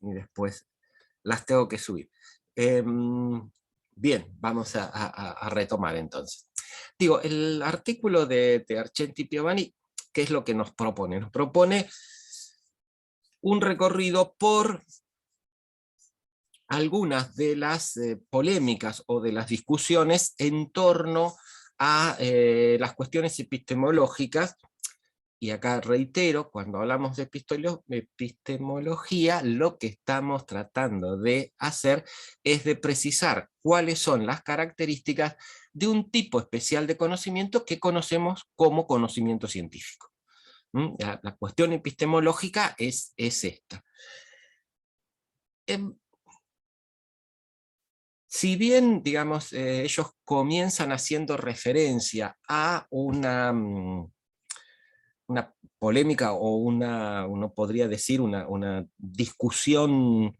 y después las tengo que subir. Bien, vamos a retomar entonces. Digo, el artículo de Argenti Piovani, ¿qué es lo que nos propone? Nos propone un recorrido por algunas de las polémicas o de las discusiones en torno a las cuestiones epistemológicas. Y acá reitero, cuando hablamos de epistemología, lo que estamos tratando de hacer es de precisar cuáles son las características de un tipo especial de conocimiento que conocemos como conocimiento científico. La cuestión epistemológica es esta. Si bien, digamos, ellos comienzan haciendo referencia a una polémica o uno podría decir una discusión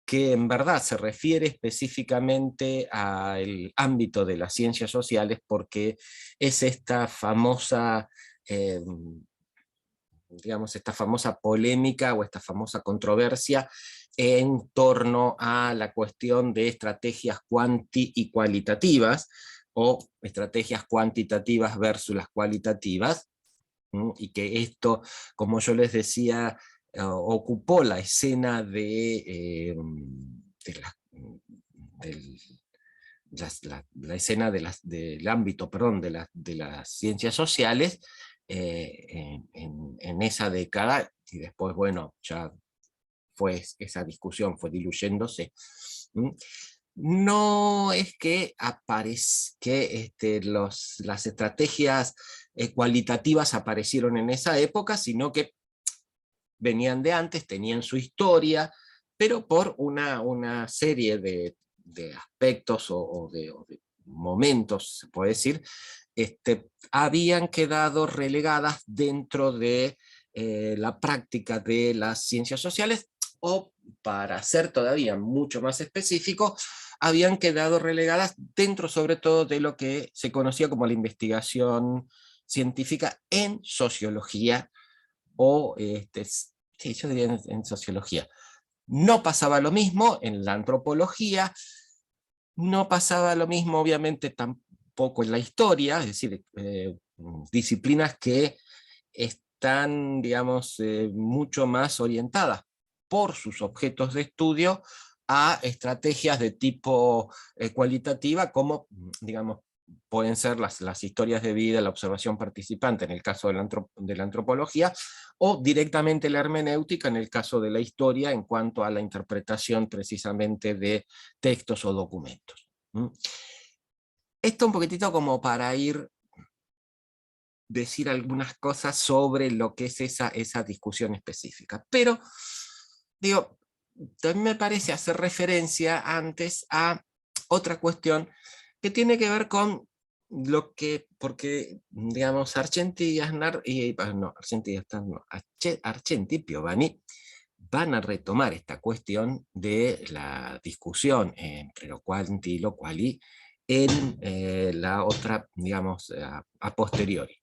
que en verdad se refiere específicamente al ámbito de las ciencias sociales, porque es esta famosa, digamos, esta famosa polémica o esta famosa controversia en torno a la cuestión de estrategias cuanti y cualitativas, o estrategias cuantitativas versus las cualitativas, y que esto, como yo les decía, ocupó la escena del, la escena del ámbito, perdón, de las ciencias sociales en esa década, y después, bueno, ya esa discusión fue diluyéndose. No es que las estrategias cualitativas aparecieron en esa época, sino que venían de antes, tenían su historia, pero por una serie de aspectos o de momentos, se puede decir, habían quedado relegadas dentro de la práctica de las ciencias sociales, o para ser todavía mucho más específico, habían quedado relegadas dentro sobre todo de lo que se conocía como la investigación científica en sociología, o sí, yo diría en sociología. No pasaba lo mismo en la antropología, no pasaba lo mismo obviamente tampoco en la historia, es decir, disciplinas que están, digamos, mucho más orientadas por sus objetos de estudio a estrategias de tipo cualitativa, como, digamos, pueden ser las historias de vida, la observación participante en el caso de la antropología, o directamente la hermenéutica en el caso de la historia en cuanto a la interpretación precisamente de textos o documentos. Esto un poquitito como para decir algunas cosas sobre lo que es esa discusión específica. Pero, digo, también me parece hacer referencia antes a otra cuestión que tiene que ver con lo que, porque, digamos, Argenti y Aznar, no, Argenti y Piovani van a retomar esta cuestión de la discusión entre lo quanti y lo quali en la otra, digamos, a posteriori.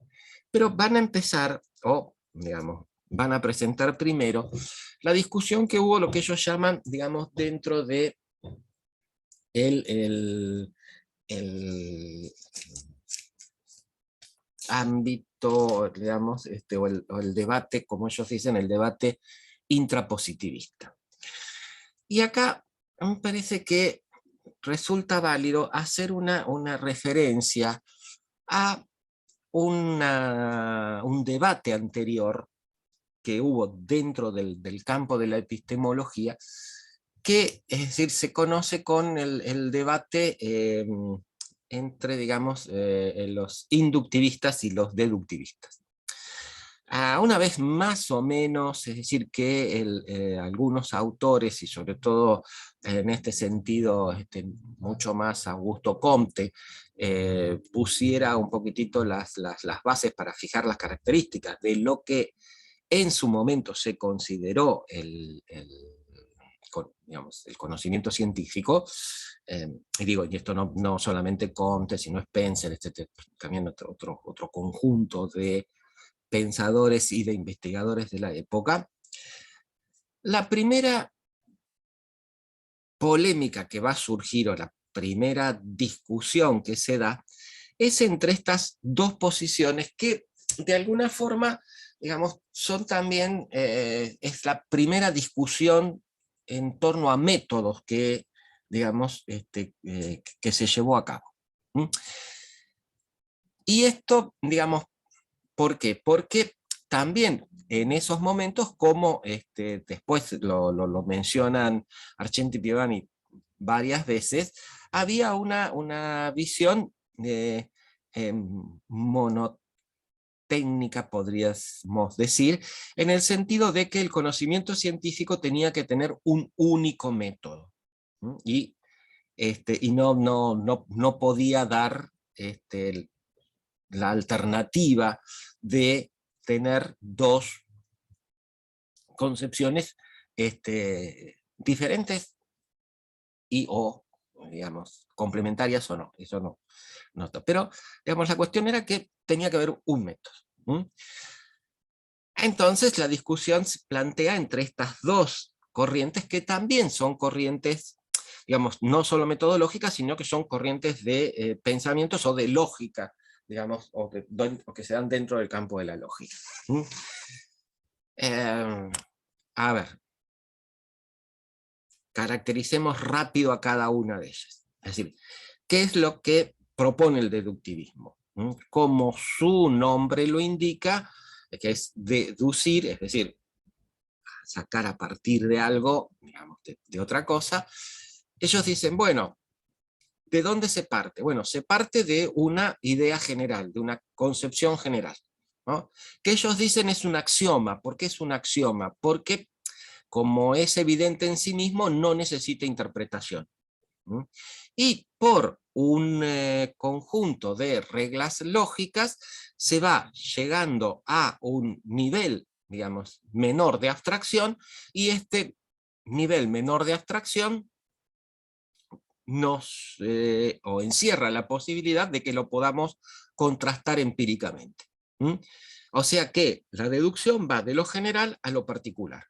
Pero van a empezar, o digamos, van a presentar primero la discusión que hubo, lo que ellos llaman, digamos, dentro de el ámbito, digamos, o el debate, como ellos dicen, el debate intrapositivista. Y acá me parece que resulta válido hacer una referencia a un debate anterior que hubo dentro del campo de la epistemología, que es decir, se conoce con el debate entre, digamos, los inductivistas y los deductivistas. Una vez más o menos, es decir, que algunos autores, y sobre todo en este sentido mucho más Augusto Comte, pusiera un poquitito las bases para fijar las características de lo que en su momento se consideró digamos, el conocimiento científico, y digo, y esto no solamente Comte, sino Spencer, también otro conjunto de pensadores y de investigadores de la época. La primera polémica que va a surgir, o la primera discusión que se da, es entre estas dos posiciones que de alguna forma, digamos, son también, es la primera discusión en torno a métodos que, digamos, que se llevó a cabo. ¿Mm? Y esto, digamos, ¿por qué? Porque también en esos momentos, como después lo mencionan Argenti y Piovani varias veces, había una visión monotécnica, podríamos decir, en el sentido de que el conocimiento científico tenía que tener un único método. ¿Sí? Y no podía dar la alternativa de tener dos concepciones diferentes o, digamos, complementarias o no. Eso no está. Pero, digamos, la cuestión era que tenía que haber un método. Entonces la discusión se plantea entre estas dos corrientes que también son corrientes, digamos, no solo metodológicas, sino que son corrientes de pensamientos o de lógica, digamos, o que se dan dentro del campo de la lógica. A ver, caractericemos rápido a cada una de ellas. Es decir, ¿qué es lo que propone el deductivismo? Como su nombre lo indica, que es deducir, es decir, sacar a partir de algo, digamos, de otra cosa. Ellos dicen, bueno, ¿de dónde se parte? Bueno, se parte de una idea general, de una concepción general, ¿no? Que ellos dicen es un axioma. ¿Por qué es un axioma? Porque, como es evidente en sí mismo, no necesita interpretación. Y por un conjunto de reglas lógicas se va llegando a un nivel, digamos, menor de abstracción, y este nivel menor de abstracción o encierra la posibilidad de que lo podamos contrastar empíricamente. O sea que la deducción va de lo general a lo particular.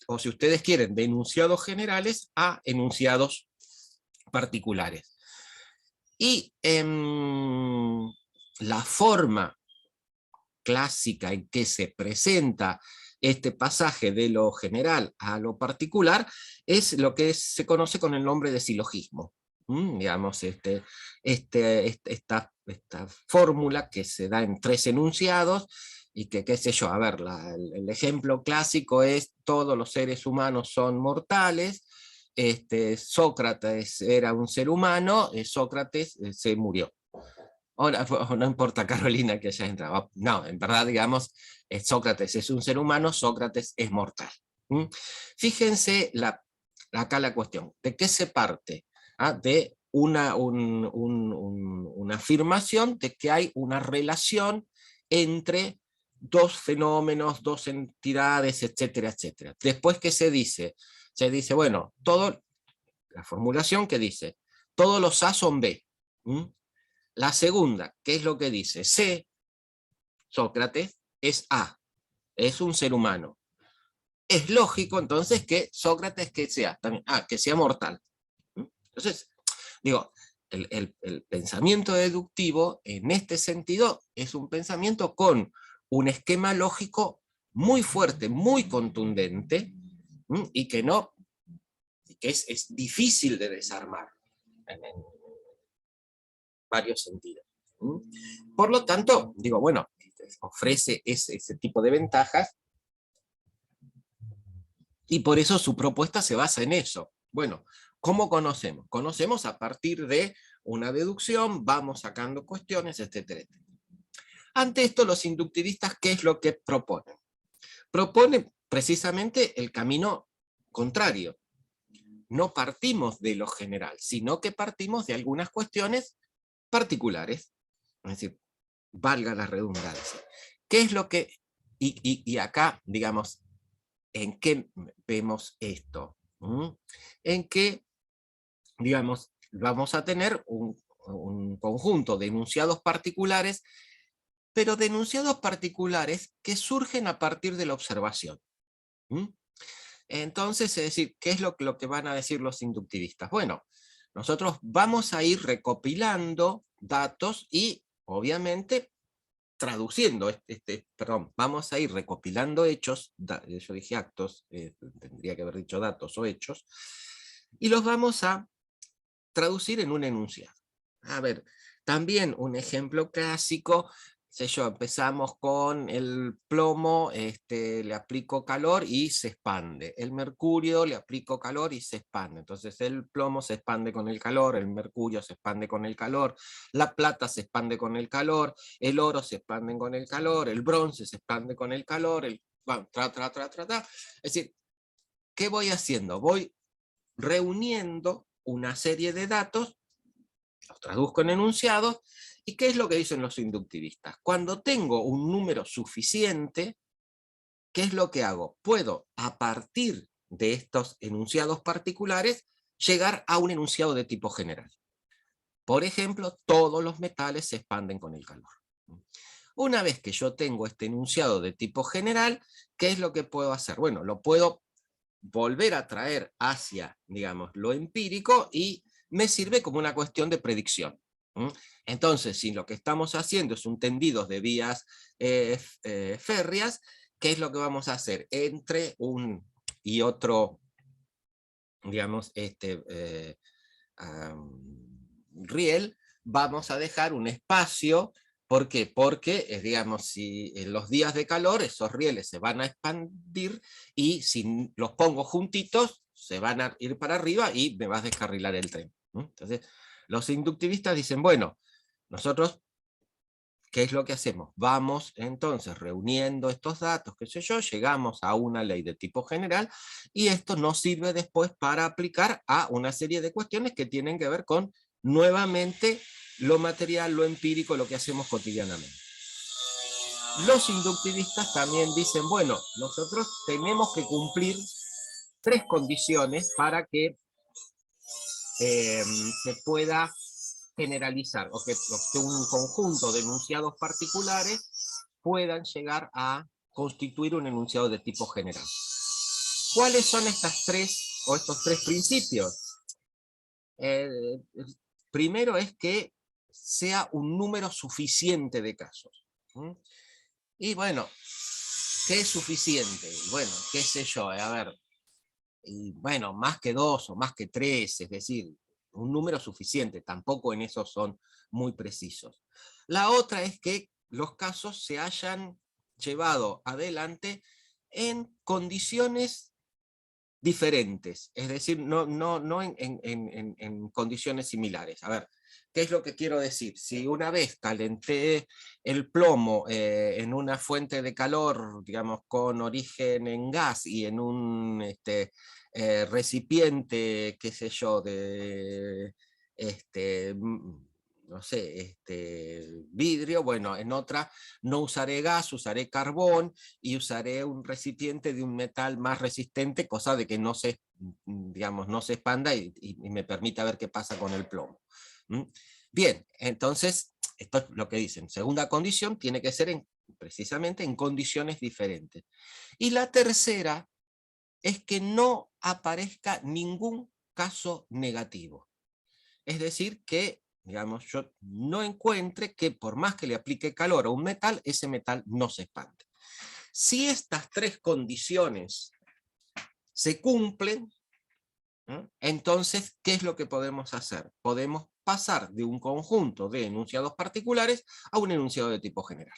O si ustedes quieren, de enunciados generales a enunciados particulares. Y la forma clásica en que se presenta este pasaje de lo general a lo particular es lo que se conoce con el nombre de silogismo. Digamos, esta fórmula que se da en 3 enunciados, y que, qué sé yo, a ver, el ejemplo clásico es: todos los seres humanos son mortales, Sócrates era un ser humano, Sócrates se murió. Ahora, no importa, Carolina, que hayas entrado. No, en verdad, digamos, Sócrates es un ser humano, Sócrates es mortal. Fíjense acá la cuestión. ¿De qué se parte? De una afirmación de que hay una relación entre dos fenómenos, dos entidades, etcétera, etcétera. Después, ¿qué se dice? Se dice, bueno, la formulación que dice, todos los A son B. La segunda, ¿qué es lo que dice? C, Sócrates, es A, es un ser humano. Es lógico entonces que Sócrates que sea, también, que sea mortal. Entonces, digo, el pensamiento deductivo en este sentido es un pensamiento con un esquema lógico muy fuerte, muy contundente, y que es difícil de desarmar en varios sentidos. Por lo tanto, digo, bueno, ofrece ese tipo de ventajas, y por eso su propuesta se basa en eso. Bueno, ¿cómo conocemos? Conocemos a partir de una deducción, vamos sacando cuestiones, etcétera, etcétera. Ante esto, los inductivistas, ¿qué es lo que proponen? Proponen precisamente el camino contrario. No partimos de lo general, sino que partimos de algunas cuestiones particulares. Es decir, valga la redundancia. ¿Qué es lo que, y acá, digamos, en qué vemos esto? En que, digamos, vamos a tener un conjunto de enunciados particulares, pero de enunciados particulares que surgen a partir de la observación. Entonces, es decir, ¿qué es lo que van a decir los inductivistas? Bueno, nosotros vamos a ir recopilando datos y, obviamente, traduciendo, perdón, vamos a ir recopilando hechos, yo dije actos, tendría que haber dicho datos o hechos, y los vamos a traducir en un enunciado. A ver, también un ejemplo clásico, sé yo, empezamos con el plomo, le aplico calor y se expande. El mercurio le aplico calor y se expande. Entonces el plomo se expande con el calor, el mercurio se expande con el calor, la plata se expande con el calor, el oro se expande con el calor, el bronce se expande con el calor, bueno, Es decir, ¿qué voy haciendo? Voy reuniendo una serie de datos, los traduzco en enunciados, ¿y qué es lo que dicen los inductivistas? Cuando tengo un número suficiente, ¿qué es lo que hago? Puedo, a partir de estos enunciados particulares, llegar a un enunciado de tipo general. Por ejemplo, todos los metales se expanden con el calor. Una vez que yo tengo este enunciado de tipo general, ¿qué es lo que puedo hacer? Bueno, lo puedo volver a traer hacia, digamos, lo empírico y me sirve como una cuestión de predicción. Entonces, si lo que estamos haciendo es un tendido de vías férreas, ¿qué es lo que vamos a hacer? Entre un y otro, digamos, riel, vamos a dejar un espacio. ¿Por qué? Porque, digamos, si en los días de calor esos rieles se van a expandir y si los pongo juntitos, se van a ir para arriba y me va a descarrilar el tren. Entonces, los inductivistas dicen, bueno, nosotros, ¿qué es lo que hacemos? Vamos entonces reuniendo estos datos, qué sé yo, llegamos a una ley de tipo general y esto nos sirve después para aplicar a una serie de cuestiones que tienen que ver con, nuevamente, lo material, lo empírico, lo que hacemos cotidianamente. Los inductivistas también dicen, bueno, nosotros tenemos que cumplir tres condiciones para que se pueda generalizar, o que un conjunto de enunciados particulares puedan llegar a constituir un enunciado de tipo general. ¿Cuáles son estas tres, o estos tres principios? Primero es que sea un número suficiente de casos. Y bueno, ¿qué es suficiente? Bueno, qué sé yo, a ver, y bueno, más que dos o más que tres, es decir, un número suficiente, tampoco en eso son muy precisos. La otra es que los casos se hayan llevado adelante en condiciones diferentes, es decir, no en condiciones similares. A ver, ¿qué es lo que quiero decir? Si una vez calenté el plomo en una fuente de calor, digamos, con origen en gas y en un recipiente, qué sé yo, de no sé, vidrio, bueno, en otra no usaré gas, usaré carbón y usaré un recipiente de un metal más resistente, cosa de que no se, digamos, no se expanda y me permita ver qué pasa con el plomo. Bien, entonces, esto es lo que dicen. Segunda condición tiene que ser precisamente en condiciones diferentes. Y la tercera es que no aparezca ningún caso negativo. Es decir, que, digamos, yo no encuentre que por más que le aplique calor a un metal, ese metal no se expande. Si estas tres condiciones se cumplen, entonces, ¿qué es lo que podemos hacer? Podemos pasar de un conjunto de enunciados particulares a un enunciado de tipo general.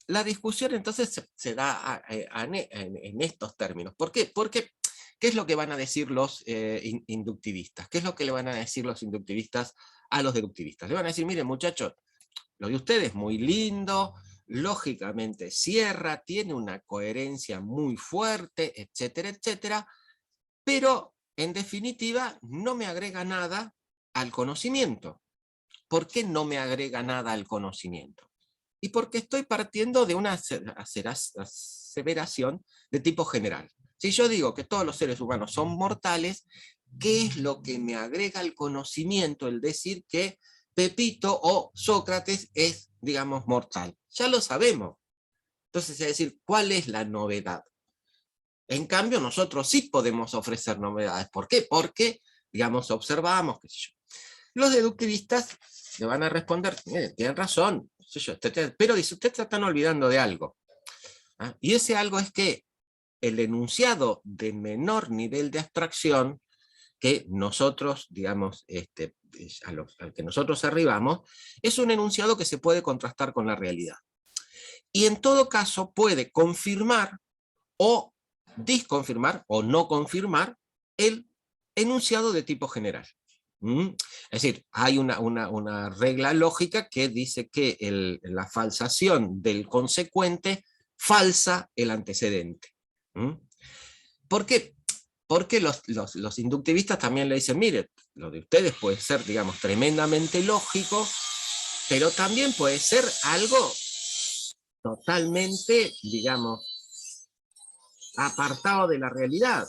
La discusión entonces se da en estos términos. ¿Por qué? Porque, ¿qué es lo que van a decir los inductivistas? ¿Qué es lo que le van a decir los inductivistas a los deductivistas? Le van a decir, miren muchachos, lo de ustedes es muy lindo, lógicamente cierra, tiene una coherencia muy fuerte, etcétera, etcétera, pero en definitiva no me agrega nada al conocimiento. ¿Por qué no me agrega nada al conocimiento? Y porque estoy partiendo de una aseveración de tipo general. Si yo digo que todos los seres humanos son mortales, ¿qué es lo que me agrega al conocimiento el decir que Pepito o Sócrates es, digamos, mortal? Ya lo sabemos. Entonces, es decir, ¿cuál es la novedad? En cambio, nosotros sí podemos ofrecer novedades. ¿Por qué? Porque, digamos, observamos, qué sé yo. Los deductivistas le van a responder, tienen razón, qué sé yo, pero dice, ustedes se están olvidando de algo. ¿Ah? Y ese algo es que el enunciado de menor nivel de abstracción que nosotros, digamos, al que nosotros arribamos, es un enunciado que se puede contrastar con la realidad. Y en todo caso puede confirmar o disconfirmar o no confirmar el enunciado de tipo general. Es decir, hay una regla lógica que dice que la falsación del consecuente falsa el antecedente. ¿Por qué? Porque los inductivistas también le dicen, mire, lo de ustedes puede ser, digamos, tremendamente lógico, pero también puede ser algo totalmente, digamos, apartado de la realidad.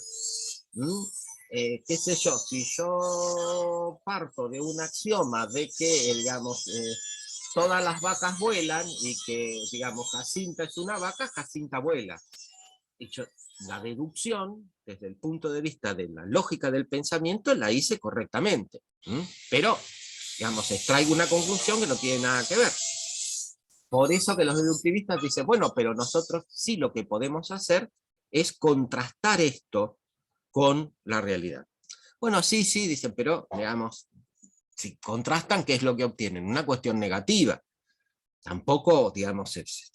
Qué sé yo, si yo parto de un axioma de que, digamos, todas las vacas vuelan y que, digamos, Jacinta es una vaca, Jacinta vuela. Y yo, la deducción, desde el punto de vista de la lógica del pensamiento, la hice correctamente. Pero, digamos, extraigo una conclusión que no tiene nada que ver. Por eso que los deductivistas dicen, bueno, pero nosotros sí lo que podemos hacer es contrastar esto con la realidad. Bueno, sí, dicen, pero, digamos, si contrastan, ¿qué es lo que obtienen? Una cuestión negativa. Tampoco, digamos, es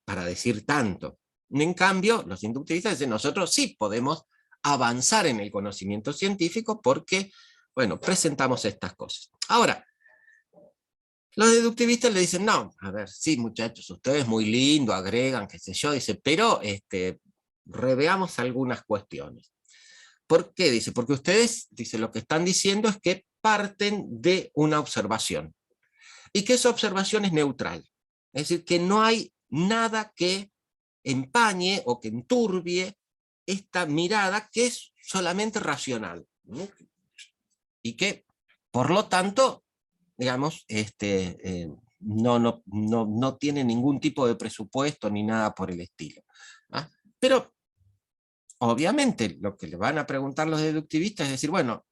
para decir tanto. En cambio, los inductivistas dicen, nosotros sí podemos avanzar en el conocimiento científico porque, bueno, presentamos estas cosas. Ahora, los deductivistas le dicen, no, a ver, sí, muchachos, ustedes muy lindo, agregan, qué sé yo, dice, pero reveamos algunas cuestiones. ¿Por qué? Dice, porque ustedes, dice, lo que están diciendo es que parten de una observación, y que esa observación es neutral. Es decir, que no hay nada que empañe o que enturbie esta mirada que es solamente racional. Y que, por lo tanto, digamos, no tiene ningún tipo de presupuesto ni nada por el estilo. ¿Ah? Pero, obviamente, lo que le van a preguntar los deductivistas es decir, bueno,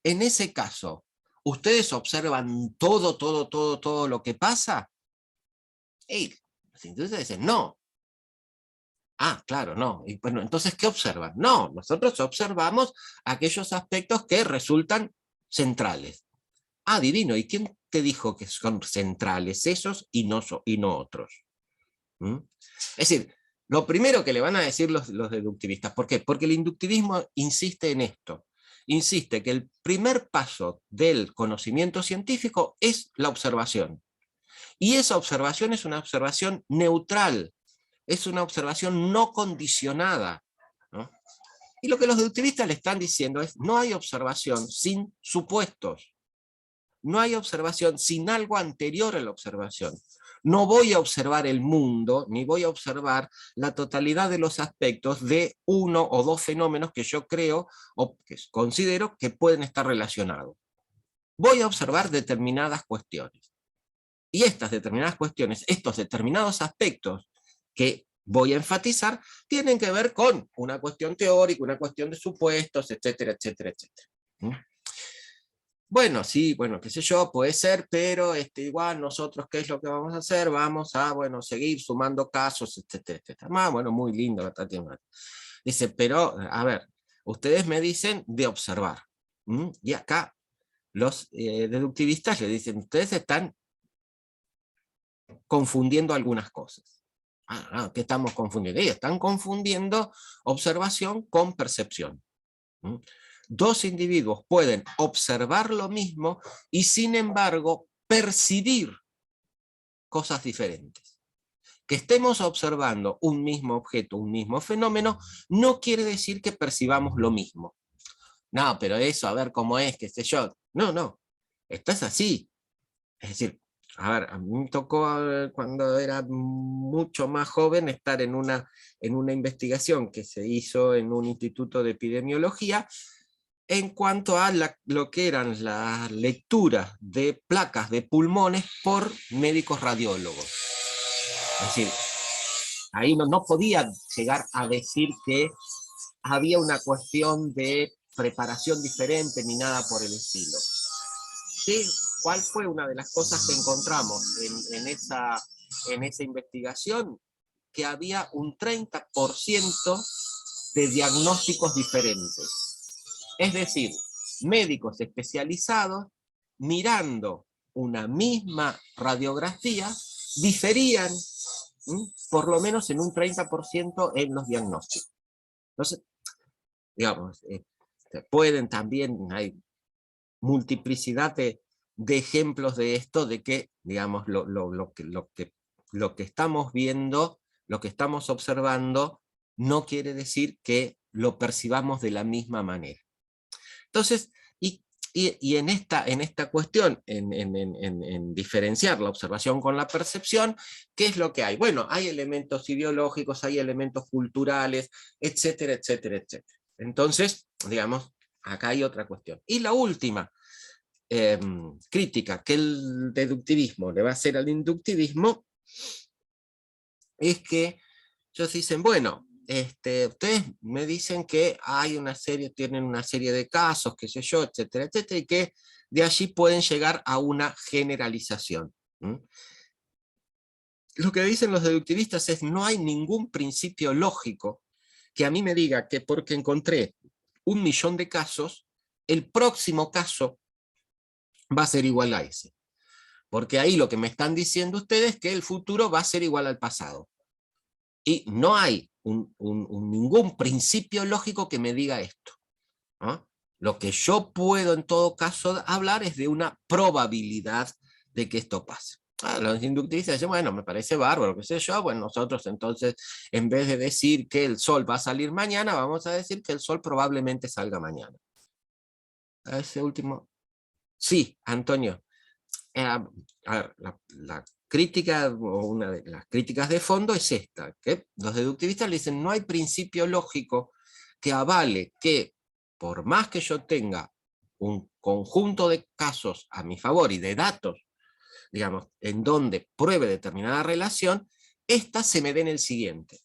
en ese caso, ¿ustedes observan todo lo que pasa? Y los científicos dicen, no. Ah, claro, no. Y bueno, entonces, ¿qué observan? No, nosotros observamos aquellos aspectos que resultan centrales. Ah, divino, ¿y quién te dijo que son centrales esos y no otros? Es decir, lo primero que le van a decir los deductivistas, ¿por qué? Porque el inductivismo insiste en esto. Insiste que el primer paso del conocimiento científico es la observación. Y esa observación es una observación neutral, es una observación no condicionada, ¿no? Y lo que los deductivistas le están diciendo es, no hay observación sin supuestos, no hay observación sin algo anterior a la observación. No voy a observar el mundo, ni voy a observar la totalidad de los aspectos de uno o dos fenómenos que yo creo o que considero que pueden estar relacionados. Voy a observar determinadas cuestiones. Y estas determinadas cuestiones, estos determinados aspectos que voy a enfatizar, tienen que ver con una cuestión teórica, una cuestión de supuestos, etcétera, etcétera, etcétera. Bueno, sí, bueno, qué sé yo, puede ser, pero igual nosotros, ¿qué es lo que vamos a hacer? Vamos a, bueno, seguir sumando casos, etcétera, etcétera. Bueno, muy lindo la Tatiana. Dice, pero, a ver, ustedes me dicen de observar. Y acá los deductivistas le dicen, ustedes están confundiendo algunas cosas. ¿Qué estamos confundiendo? Están confundiendo observación con percepción. Dos individuos pueden observar lo mismo y sin embargo percibir cosas diferentes. Que estemos observando un mismo objeto, un mismo fenómeno, no quiere decir que percibamos lo mismo. No, pero eso, a ver cómo es, qué sé yo. No, esto es así. Es decir, a ver, a mí me tocó cuando era mucho más joven estar en una investigación que se hizo en un instituto de epidemiología en cuanto a lo que eran las lecturas de placas de pulmones por médicos radiólogos. Es decir, ahí no podía llegar a decir que había una cuestión de preparación diferente ni nada por el estilo. ¿Sí? ¿Cuál fue una de las cosas que encontramos en esa investigación? Que había un 30% de diagnósticos diferentes. Es decir, médicos especializados mirando una misma radiografía diferían por lo menos en un 30% en los diagnósticos. Entonces, digamos, pueden también, hay multiplicidad de ejemplos de esto, de que, digamos, lo que estamos viendo, lo que estamos observando, no quiere decir que lo percibamos de la misma manera. Entonces, y en esta cuestión, en diferenciar la observación con la percepción, ¿qué es lo que hay? Bueno, hay elementos ideológicos, hay elementos culturales, etcétera, etcétera, etcétera. Entonces, digamos, acá hay otra cuestión. Y la última crítica que el deductivismo le va a hacer al inductivismo es que ellos dicen, bueno, ustedes me dicen que hay una serie, tienen una serie de casos, qué sé yo, etcétera, etcétera, y que de allí pueden llegar a una generalización. Lo que dicen los deductivistas es, no hay ningún principio lógico que a mí me diga que porque encontré 1.000.000 de casos, el próximo caso va a ser igual a ese. Porque ahí lo que me están diciendo ustedes es que el futuro va a ser igual al pasado. Y no hay ningún principio lógico que me diga esto, ¿no? Lo que yo puedo en todo caso hablar es de una probabilidad de que esto pase. Los inductivistas dicen, bueno, me parece bárbaro, qué sé yo, bueno, nosotros entonces, en vez de decir que el sol va a salir mañana, vamos a decir que el sol probablemente salga mañana. A ese último... Sí, Antonio. A ver, la crítica, o una de las críticas de fondo es esta, que los deductivistas le dicen, no hay principio lógico que avale que, por más que yo tenga un conjunto de casos a mi favor y de datos, digamos, en donde pruebe determinada relación, esta se me dé en el siguiente.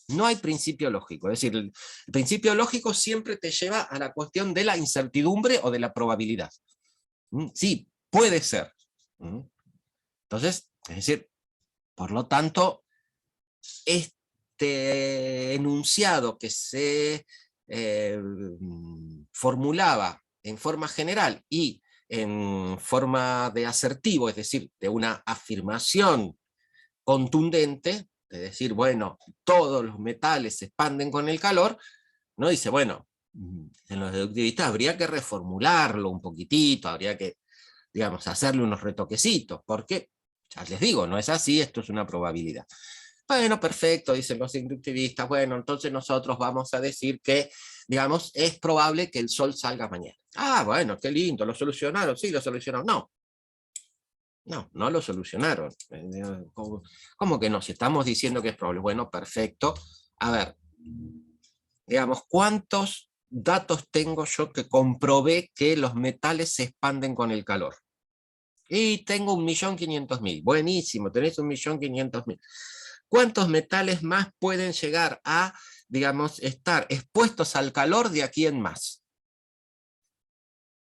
No hay principio lógico, es decir, el principio lógico siempre te lleva a la cuestión de la incertidumbre o de la probabilidad. Sí, puede ser. Entonces, es decir, por lo tanto, este enunciado que se formulaba en forma general y en forma de asertivo, es decir, de una afirmación contundente, de decir, bueno, todos los metales se expanden con el calor, ¿no? Dice, bueno, en los deductivistas habría que reformularlo un poquitito, habría que, digamos, hacerle unos retoquecitos, porque, ya les digo, no es así, esto es una probabilidad. Bueno, perfecto, dicen los inductivistas, bueno, entonces nosotros vamos a decir que, digamos, es probable que el sol salga mañana. Ah, bueno, qué lindo, ¿lo solucionaron? Sí, lo solucionaron. No lo solucionaron. ¿Cómo que no? Si estamos diciendo que es probable. Bueno, perfecto. A ver, digamos, ¿cuántos datos tengo yo que comprobé que los metales se expanden con el calor? Y tengo 1.500.000. Buenísimo, tenés 1.500.000. ¿Cuántos metales más pueden llegar a, digamos, estar expuestos al calor de aquí en más?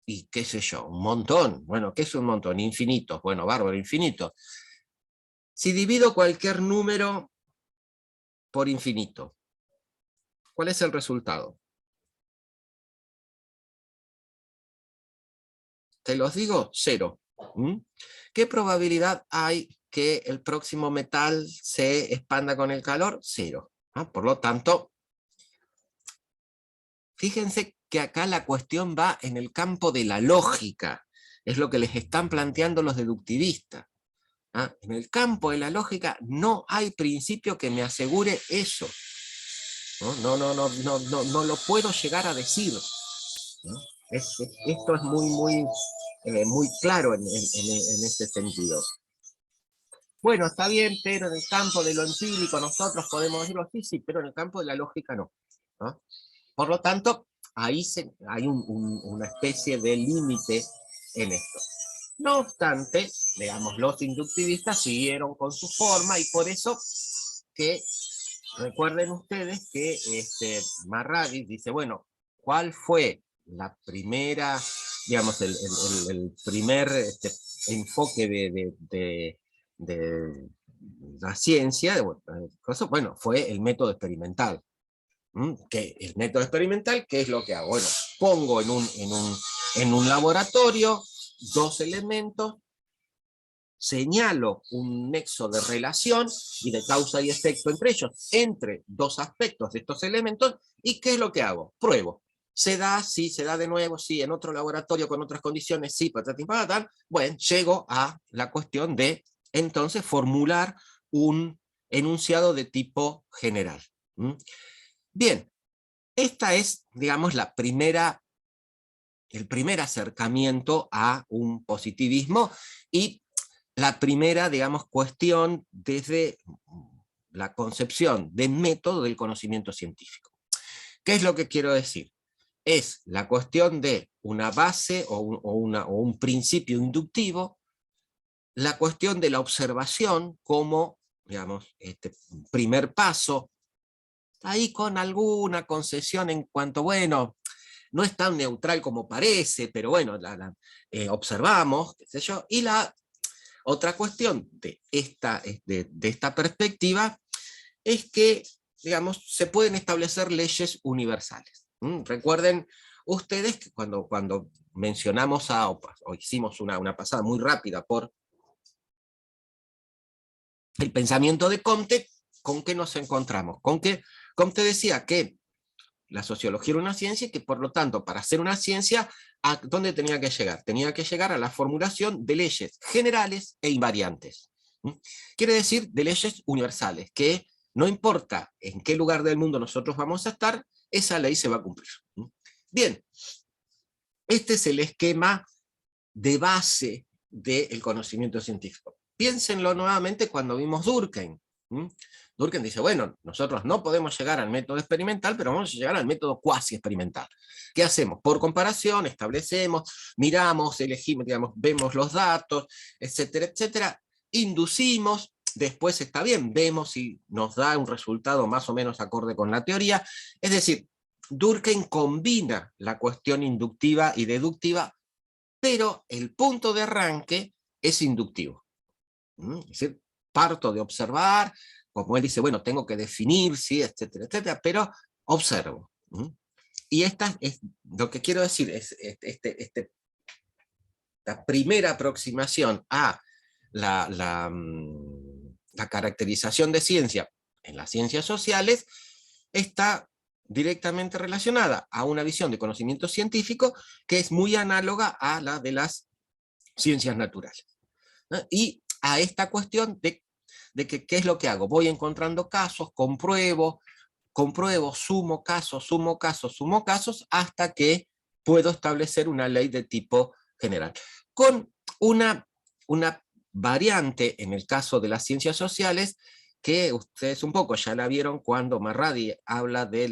Y qué sé yo, un montón. Bueno, ¿qué es un montón? Infinitos. Bueno, bárbaro, infinito. Si divido cualquier número por infinito, ¿cuál es el resultado? Te los digo, 0. ¿Qué probabilidad hay que el próximo metal se expanda con el calor? 0. Por lo tanto, fíjense que acá la cuestión va en el campo de la lógica. Es lo que les están planteando los deductivistas. En el campo de la lógica no hay principio que me asegure eso. No lo puedo llegar a decir. Esto es muy claro en este sentido. Bueno, está bien, pero en el campo de lo empírico nosotros podemos decirlo así, sí, pero en el campo de la lógica no. Por lo tanto, ahí hay una especie de límite en esto. No obstante, digamos, los inductivistas siguieron con su forma y por eso que recuerden ustedes que Marradis dice, bueno, ¿cuál fue la primera, digamos, el primer enfoque de la ciencia? Bueno, fue el método experimental. Que el método experimental, ¿qué es lo que hago? Bueno, pongo en un laboratorio dos elementos, señalo un nexo de relación y de causa y efecto entre ellos, entre dos aspectos de estos elementos, ¿y qué es lo que hago? Pruebo. ¿Se da? Sí, se da de nuevo, sí, en otro laboratorio con otras condiciones, sí, patatín, patatán. Bueno, llego a la cuestión de, entonces, formular un enunciado de tipo general. Bien, esta es, digamos, el primer acercamiento a un positivismo y la primera, digamos, cuestión desde la concepción de método del conocimiento científico. ¿Qué es lo que quiero decir? Es la cuestión de una base o un principio inductivo, la cuestión de la observación como, digamos, primer paso, ahí con alguna concesión en cuanto, bueno, no es tan neutral como parece, pero bueno, observamos, qué sé yo, y la otra cuestión de esta perspectiva es que, digamos, se pueden establecer leyes universales. Recuerden ustedes que cuando mencionamos o hicimos una pasada muy rápida por el pensamiento de Comte, ¿con qué nos encontramos? Con que Comte decía que la sociología era una ciencia y que por lo tanto para hacer una ciencia, ¿a dónde tenía que llegar? Tenía que llegar a la formulación de leyes generales e invariantes. Quiere decir de leyes universales, que no importa en qué lugar del mundo nosotros vamos a estar, esa ley se va a cumplir. Bien, este es el esquema de base del conocimiento científico. Piénsenlo nuevamente cuando vimos Durkheim. Durkheim dice, bueno, nosotros no podemos llegar al método experimental, pero vamos a llegar al método cuasi experimental. ¿Qué hacemos? Por comparación, establecemos, miramos, elegimos, digamos, vemos los datos, etcétera, etcétera, inducimos, después está bien, vemos si nos da un resultado más o menos acorde con la teoría. Es decir, Durkheim combina la cuestión inductiva y deductiva, pero el punto de arranque es inductivo. Es decir, parto de observar, como él dice, bueno, tengo que definir, sí, etcétera, etcétera, pero observo. Y esta es, lo que quiero decir es, la primera aproximación a la caracterización de ciencia en las ciencias sociales está directamente relacionada a una visión de conocimiento científico que es muy análoga a la de las ciencias naturales, ¿no? Y a esta cuestión de que, ¿qué es lo que hago? Voy encontrando casos, compruebo, sumo casos, sumo casos, hasta que puedo establecer una ley de tipo general. Con una variante en el caso de las ciencias sociales, que ustedes un poco ya la vieron cuando Marradi habla de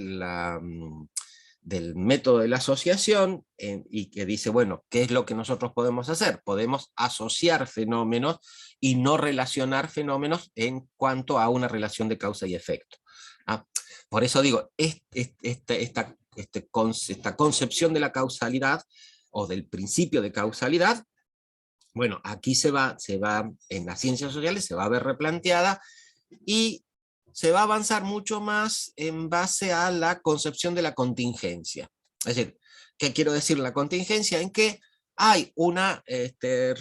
del método de la asociación, y que dice, bueno, ¿qué es lo que nosotros podemos hacer? Podemos asociar fenómenos y no relacionar fenómenos en cuanto a una relación de causa y efecto. Por eso digo, esta concepción de la causalidad o del principio de causalidad, bueno, aquí se va, en las ciencias sociales se va a ver replanteada y se va a avanzar mucho más en base a la concepción de la contingencia. Es decir, ¿qué quiero decir la contingencia? En que hay una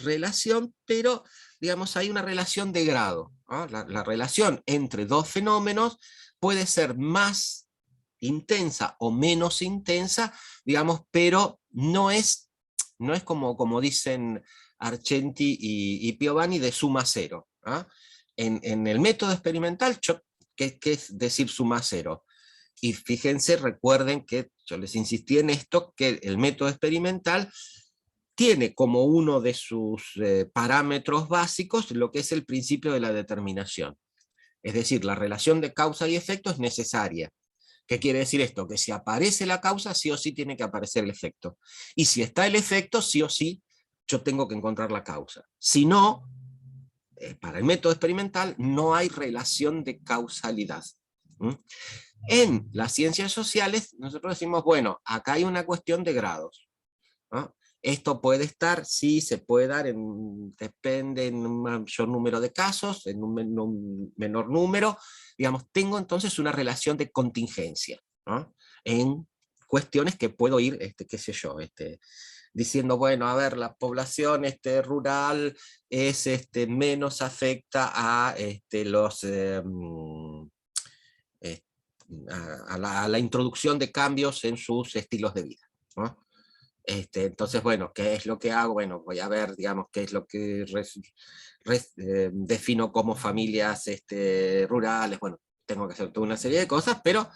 relación, pero digamos hay una relación de grado, ¿no? La relación entre dos fenómenos puede ser más intensa o menos intensa, digamos, pero no es como dicen Argenti y Piovani de suma cero. En el método experimental, ¿qué es decir suma cero? Y fíjense, recuerden que yo les insistí en esto, que el método experimental tiene como uno de sus parámetros básicos lo que es el principio de la determinación. Es decir, la relación de causa y efecto es necesaria. ¿Qué quiere decir esto? Que si aparece la causa, sí o sí tiene que aparecer el efecto. Y si está el efecto, sí o sí, yo tengo que encontrar la causa. Si no, para el método experimental no hay relación de causalidad. ¿Mm? En las ciencias sociales, nosotros decimos, bueno, acá hay una cuestión de grados, ¿no? Esto puede estar, sí, se puede dar, depende en un mayor número de casos, en un menor número, digamos, tengo entonces una relación de contingencia, ¿no? En cuestiones que puedo ir, qué sé yo, diciendo, bueno, a ver, la población rural es, menos afecta a los... eh, a la introducción de cambios en sus estilos de vida, ¿no? Entonces, bueno, ¿qué es lo que hago? Bueno, voy a ver, digamos, qué es lo que defino como familias rurales, bueno, tengo que hacer toda una serie de cosas, pero,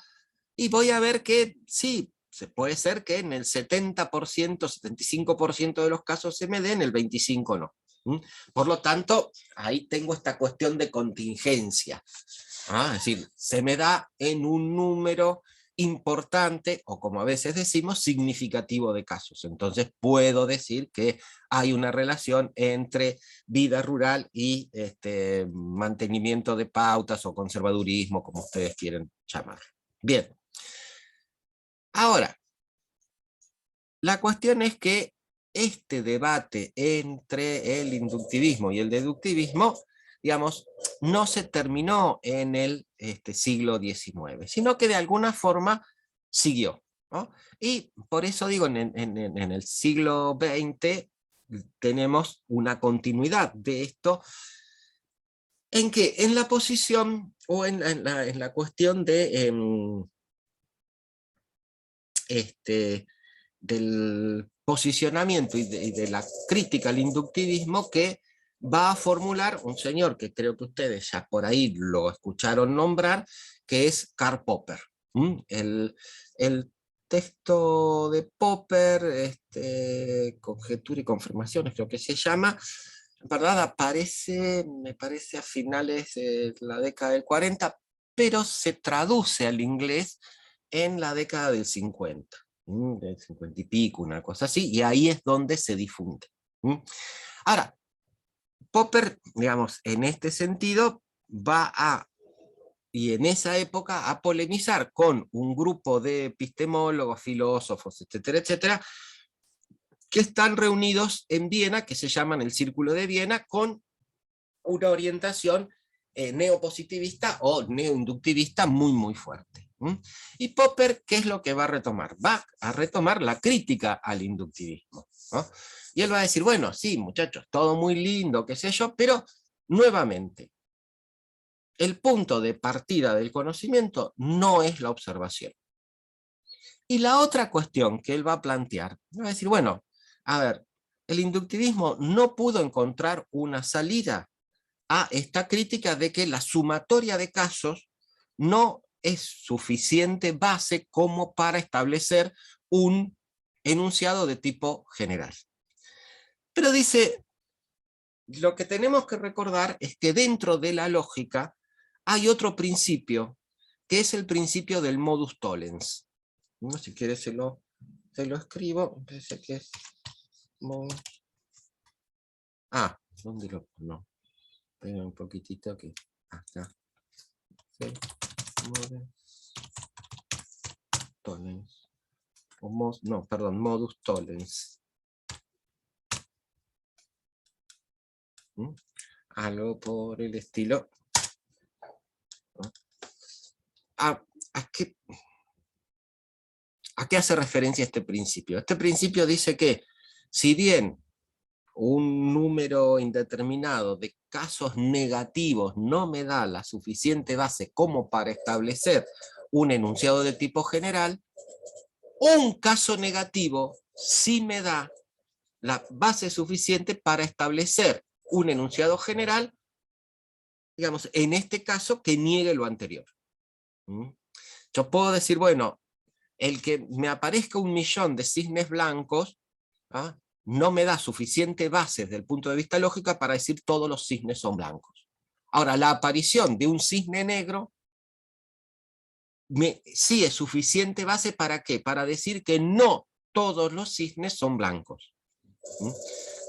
y voy a ver que sí, se puede ser que en el 70%, 75% de los casos se me den, el 25% no. ¿Mm? Por lo tanto, ahí tengo esta cuestión de contingencia. Es decir, se me da en un número importante, o como a veces decimos, significativo de casos. Entonces puedo decir que hay una relación entre vida rural y mantenimiento de pautas o conservadurismo, como ustedes quieren llamarlo. Bien. Ahora, la cuestión es que este debate entre el inductivismo y el deductivismo, digamos, no se terminó en el siglo XIX, sino que de alguna forma siguió, ¿no? Y por eso digo, en el siglo XX tenemos una continuidad de esto, en que en la posición o en la cuestión de del posicionamiento y de la crítica al inductivismo que va a formular un señor que creo que ustedes ya por ahí lo escucharon nombrar, que es Karl Popper. El texto de Popper, Conjetura y Confirmaciones creo que se llama, en verdad aparece, me parece a finales de la década del 40, pero se traduce al inglés en la década del 50. Del 50 y pico, una cosa así, y ahí es donde se difunde. Ahora, Popper, digamos, en este sentido, va a, y en esa época, a polemizar con un grupo de epistemólogos, filósofos, etcétera, etcétera, que están reunidos en Viena, que se llaman el Círculo de Viena, con una orientación neopositivista o neoinductivista muy, muy fuerte. Y Popper, ¿qué es lo que va a retomar? Va a retomar la crítica al inductivismo, ¿no? Y él va a decir, bueno, sí, muchachos, todo muy lindo, qué sé yo, pero nuevamente, el punto de partida del conocimiento no es la observación. Y la otra cuestión que él va a plantear, va a decir, bueno, a ver, el inductivismo no pudo encontrar una salida a esta crítica de que la sumatoria de casos no es suficiente base como para establecer un enunciado de tipo general. Pero dice, lo que tenemos que recordar es que dentro de la lógica hay otro principio, que es el principio del modus tollens. ¿No? Si quieres se lo escribo, parece que es... ¿dónde lo pongo? Espera un poquitito que... Acá. Sí. Tollens. No, perdón, modus tollens. Algo por el estilo. ¿A qué hace referencia este principio? Este principio dice que si bien un número indeterminado de casos negativos no me da la suficiente base como para establecer un enunciado de tipo general, un caso negativo sí me da la base suficiente para establecer un enunciado general, digamos, en este caso, que niegue lo anterior. Yo puedo decir, bueno, el que me aparezca 1.000.000 de cisnes blancos, no me da suficiente base desde el punto de vista lógico para decir todos los cisnes son blancos. Ahora, la aparición de un cisne negro sí es suficiente base para ¿qué? Para decir que no todos los cisnes son blancos.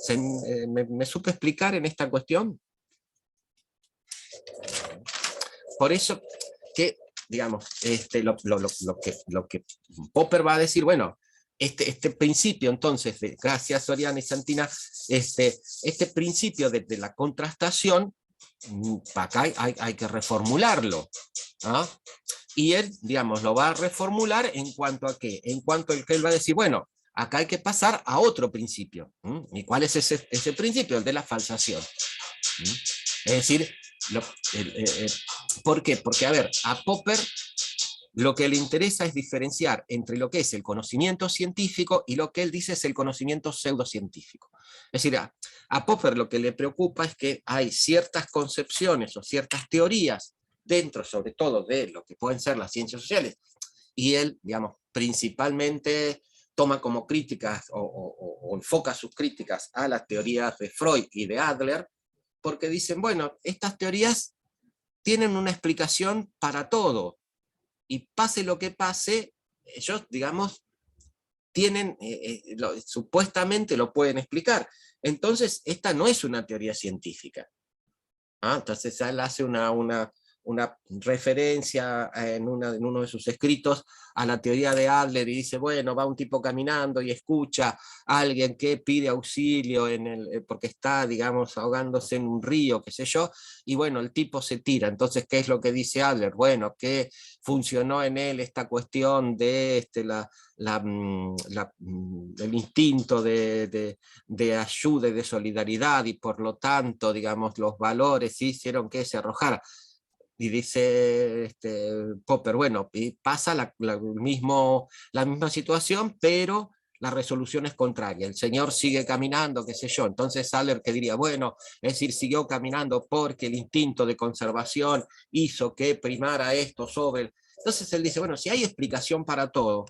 ¿Me supe explicar en esta cuestión? Por eso que digamos, lo que Popper va a decir, bueno, este principio, entonces, gracias Soriano y Santina, este principio de la contrastación, acá hay que reformularlo. ¿Ah? Y él, digamos, lo va a reformular en cuanto a qué, en cuanto a que él va a decir, bueno, acá hay que pasar a otro principio. ¿Y cuál es ese principio? El de la falsación. Es decir, ¿por qué? Porque, a ver, a Popper lo que le interesa es diferenciar entre lo que es el conocimiento científico y lo que él dice es el conocimiento pseudocientífico. Es decir, a Popper lo que le preocupa es que hay ciertas concepciones o ciertas teorías dentro, sobre todo, de lo que pueden ser las ciencias sociales, y él, digamos, principalmente toma como críticas o enfoca sus críticas a las teorías de Freud y de Adler, porque dicen, bueno, estas teorías tienen una explicación para todo, y pase lo que pase, ellos, digamos, tienen, supuestamente lo pueden explicar. Entonces, esta no es una teoría científica. Entonces, él hace una referencia en uno de sus escritos a la teoría de Adler y dice, bueno, va un tipo caminando y escucha a alguien que pide auxilio porque está, digamos, ahogándose en un río, qué sé yo, y bueno, el tipo se tira. Entonces, ¿qué es lo que dice Adler? Bueno, que funcionó en él esta cuestión de el instinto de ayuda y de solidaridad, y por lo tanto, digamos, los valores hicieron que se arrojara. Y dice Popper, bueno, y pasa la misma situación, pero la resolución es contraria. El señor sigue caminando, qué sé yo. Entonces Adler que diría, bueno, es decir, siguió caminando porque el instinto de conservación hizo que primara esto sobre... Entonces él dice, bueno, si hay explicación para todo,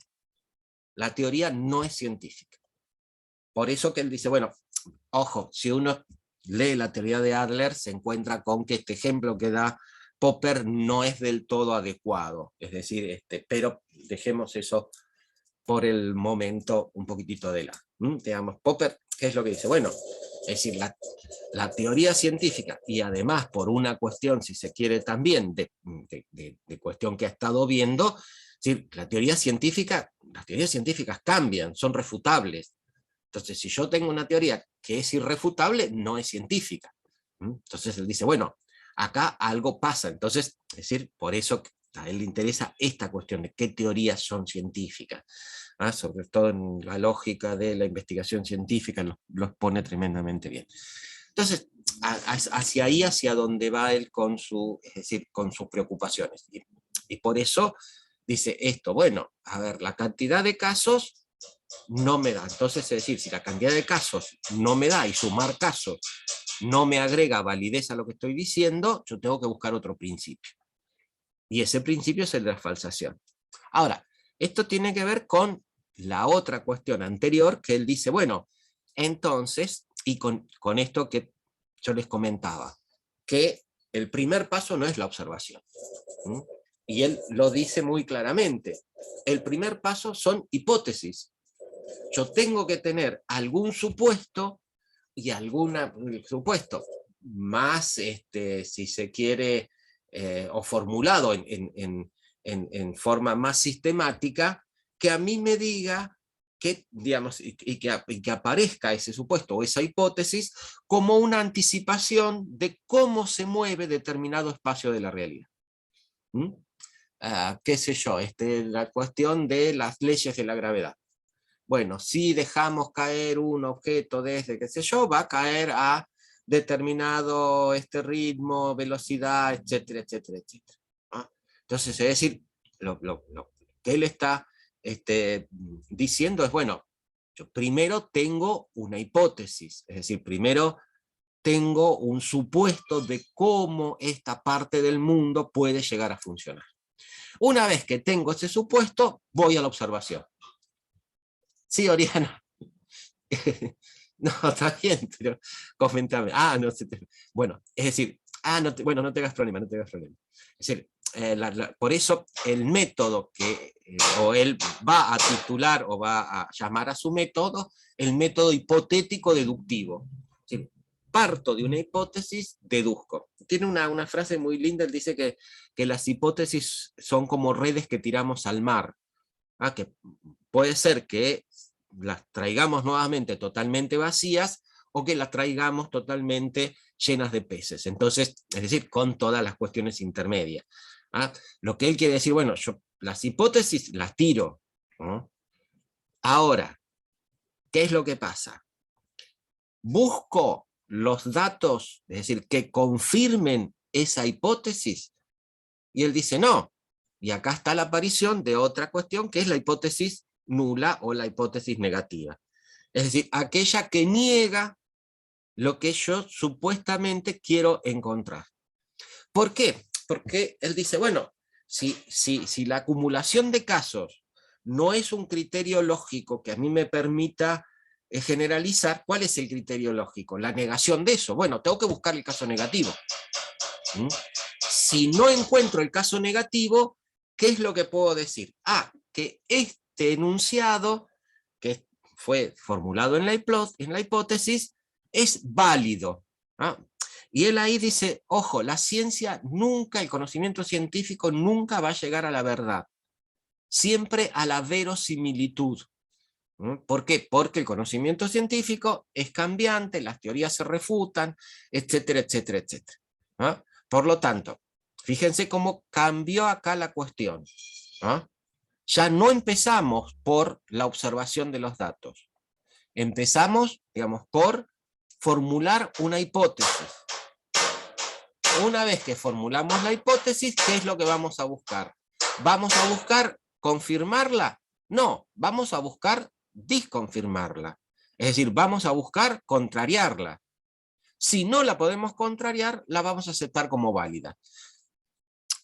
la teoría no es científica. Por eso que él dice, bueno, ojo, si uno lee la teoría de Adler, se encuentra con que este ejemplo que da Popper no es del todo adecuado. Es decir, pero dejemos eso por el momento un poquitito de lado. Digamos, Popper, ¿qué es lo que dice? Bueno, es decir, la teoría científica, y además por una cuestión, si se quiere también, de cuestión que ha estado viendo, es decir, las teorías científicas cambian, son refutables. Entonces, si yo tengo una teoría que es irrefutable, no es científica. Entonces él dice, bueno, acá algo pasa. Entonces, es decir, por eso a él le interesa esta cuestión de qué teorías son científicas. Sobre todo en la lógica de la investigación científica, los pone tremendamente bien. Entonces, hacia ahí, hacia donde va él con es decir, con sus preocupaciones. Y por eso dice esto, bueno, a ver, la cantidad de casos no me da. Entonces, es decir, si la cantidad de casos no me da y sumar casos no me agrega validez a lo que estoy diciendo, yo tengo que buscar otro principio. Y ese principio es el de la falsación. Ahora, esto tiene que ver con la otra cuestión anterior que él dice, bueno, entonces, y con esto que yo les comentaba, que el primer paso no es la observación. Y él lo dice muy claramente. El primer paso son hipótesis. Yo tengo que tener algún supuesto y supuesto más, si se quiere, o formulado en forma más sistemática, que a mí me diga que, digamos, y que aparezca ese supuesto o esa hipótesis como una anticipación de cómo se mueve determinado espacio de la realidad. Qué sé yo, la cuestión de las leyes de la gravedad. Bueno, si dejamos caer un objeto desde, qué sé yo, va a caer a determinado ritmo, velocidad, etcétera, etcétera, etcétera. Entonces, es decir, lo que él está diciendo es, bueno, yo primero tengo una hipótesis, es decir, primero tengo un supuesto de cómo esta parte del mundo puede llegar a funcionar. Una vez que tengo ese supuesto, voy a la observación. Sí, Oriana. No, está bien, pero comentame. No sé. Bueno, es decir, bueno, no tengas problema, no tengas problema. Es decir, por eso el método que o él va a titular o va a llamar a su método, el método hipotético deductivo. ¿Sí? parto de una hipótesis, deduzco. Tiene una frase muy linda, él dice que las hipótesis son como redes que tiramos al mar. Que puede ser que las traigamos nuevamente totalmente vacías, o que las traigamos totalmente llenas de peces. Entonces, es decir, con todas las cuestiones intermedias. Lo que él quiere decir, bueno, yo las hipótesis las tiro, ¿no? Ahora, ¿qué es lo que pasa? Busco los datos, es decir, que confirmen esa hipótesis, y él dice no, y acá está la aparición de otra cuestión, que es la hipótesis nula o la hipótesis negativa. Es decir, aquella que niega lo que yo supuestamente quiero encontrar. ¿Por qué? Porque él dice, bueno, si la acumulación de casos no es un criterio lógico que a mí me permita generalizar, ¿cuál es el criterio lógico? La negación de eso. Bueno, tengo que buscar el caso negativo. Si no encuentro el caso negativo, ¿qué es lo que puedo decir? Que este enunciado, que fue formulado en la hipótesis, es válido. Y él ahí dice, ojo, la ciencia nunca, el conocimiento científico nunca va a llegar a la verdad, siempre a la verosimilitud. ¿Por qué? Porque el conocimiento científico es cambiante, las teorías se refutan, etcétera, etcétera, etcétera. Por lo tanto, fíjense cómo cambió acá la cuestión. Ya no empezamos por la observación de los datos. Empezamos, digamos, por formular una hipótesis. Una vez que formulamos la hipótesis, ¿qué es lo que vamos a buscar? ¿Vamos a buscar confirmarla? No, vamos a buscar disconfirmarla. Es decir, vamos a buscar contrariarla. Si no la podemos contrariar, la vamos a aceptar como válida.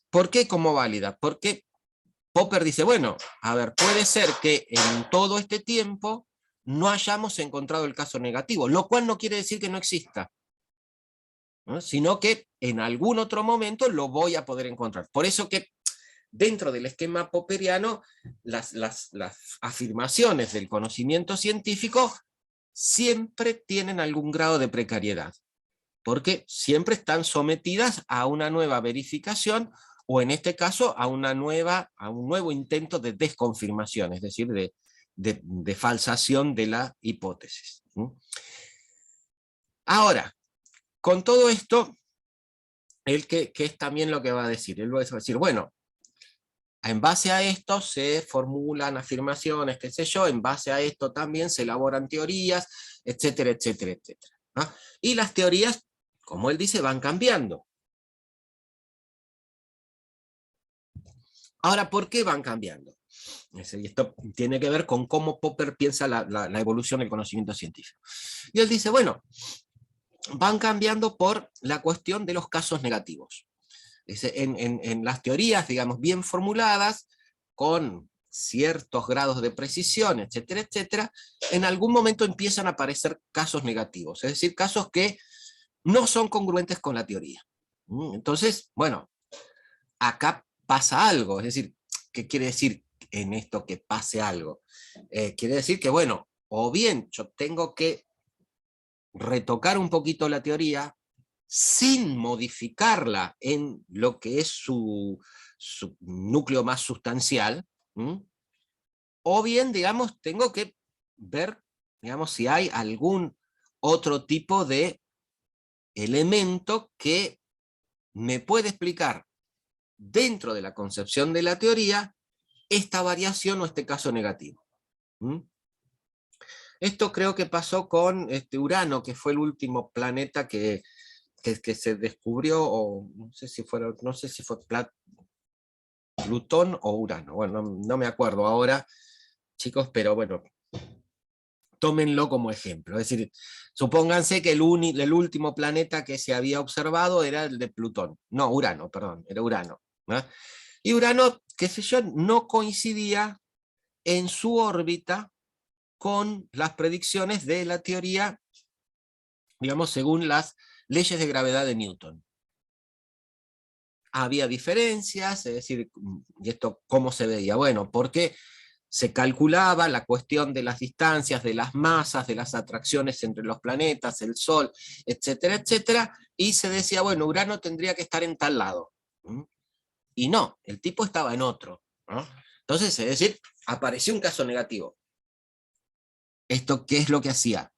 ¿Por qué como válida? Porque Popper dice, bueno, a ver, puede ser que en todo este tiempo no hayamos encontrado el caso negativo, lo cual no quiere decir que no exista, ¿no? Sino que en algún otro momento lo voy a poder encontrar. Por eso que dentro del esquema popperiano, las afirmaciones del conocimiento científico siempre tienen algún grado de precariedad, porque siempre están sometidas a una nueva verificación, o en este caso a un nuevo intento de desconfirmación, es decir, de falsación de la hipótesis. Ahora, con todo esto, él que es también lo que va a decir, él va a decir, bueno, en base a esto se formulan afirmaciones, qué sé yo, en base a esto también se elaboran teorías, etcétera, etcétera, etcétera. Y las teorías, como él dice, van cambiando. Ahora, ¿por qué van cambiando? Y esto tiene que ver con cómo Popper piensa la evolución del conocimiento científico. Y él dice, bueno, van cambiando por la cuestión de los casos negativos. En las teorías, digamos, bien formuladas, con ciertos grados de precisión, etcétera, etcétera, en algún momento empiezan a aparecer casos negativos, es decir, casos que no son congruentes con la teoría. Entonces, bueno, acá pasa algo, es decir, ¿qué quiere decir en esto que pase algo? Quiere decir que, bueno, o bien yo tengo que retocar un poquito la teoría sin modificarla en lo que es su núcleo más sustancial, o bien, digamos, tengo que ver, digamos, si hay algún otro tipo de elemento que me puede explicar dentro de la concepción de la teoría esta variación o este caso negativo. Esto creo que pasó con Urano, que fue el último planeta que se descubrió, o no sé si fue Plutón o Urano, bueno, no me acuerdo ahora, chicos, pero bueno, tómenlo como ejemplo. Es decir, supónganse que el último planeta que se había observado era el de Plutón, no, Urano, perdón, era Urano, ¿no? Y Urano, qué sé yo, no coincidía en su órbita con las predicciones de la teoría, digamos, según las leyes de gravedad de Newton. Había diferencias, es decir, ¿y esto cómo se veía? Bueno, porque se calculaba la cuestión de las distancias, de las masas, de las atracciones entre los planetas, el Sol, etcétera, etcétera, y se decía, bueno, Urano tendría que estar en tal lado. Y no, el tipo estaba en otro, ¿no? Entonces, es decir, apareció un caso negativo. ¿Esto qué es lo que hacía?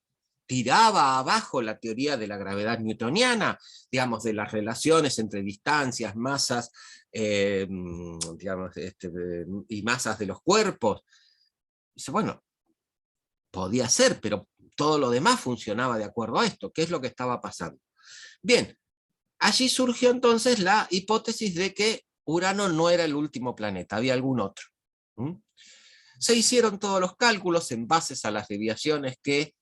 Tiraba abajo la teoría de la gravedad newtoniana, digamos, de las relaciones entre distancias, masas, digamos, y masas de los cuerpos. Dice, bueno, podía ser, pero todo lo demás funcionaba de acuerdo a esto. ¿Qué es lo que estaba pasando? Bien, allí surgió entonces la hipótesis de que Urano no era el último planeta, había algún otro. Se hicieron todos los cálculos en base a las desviaciones que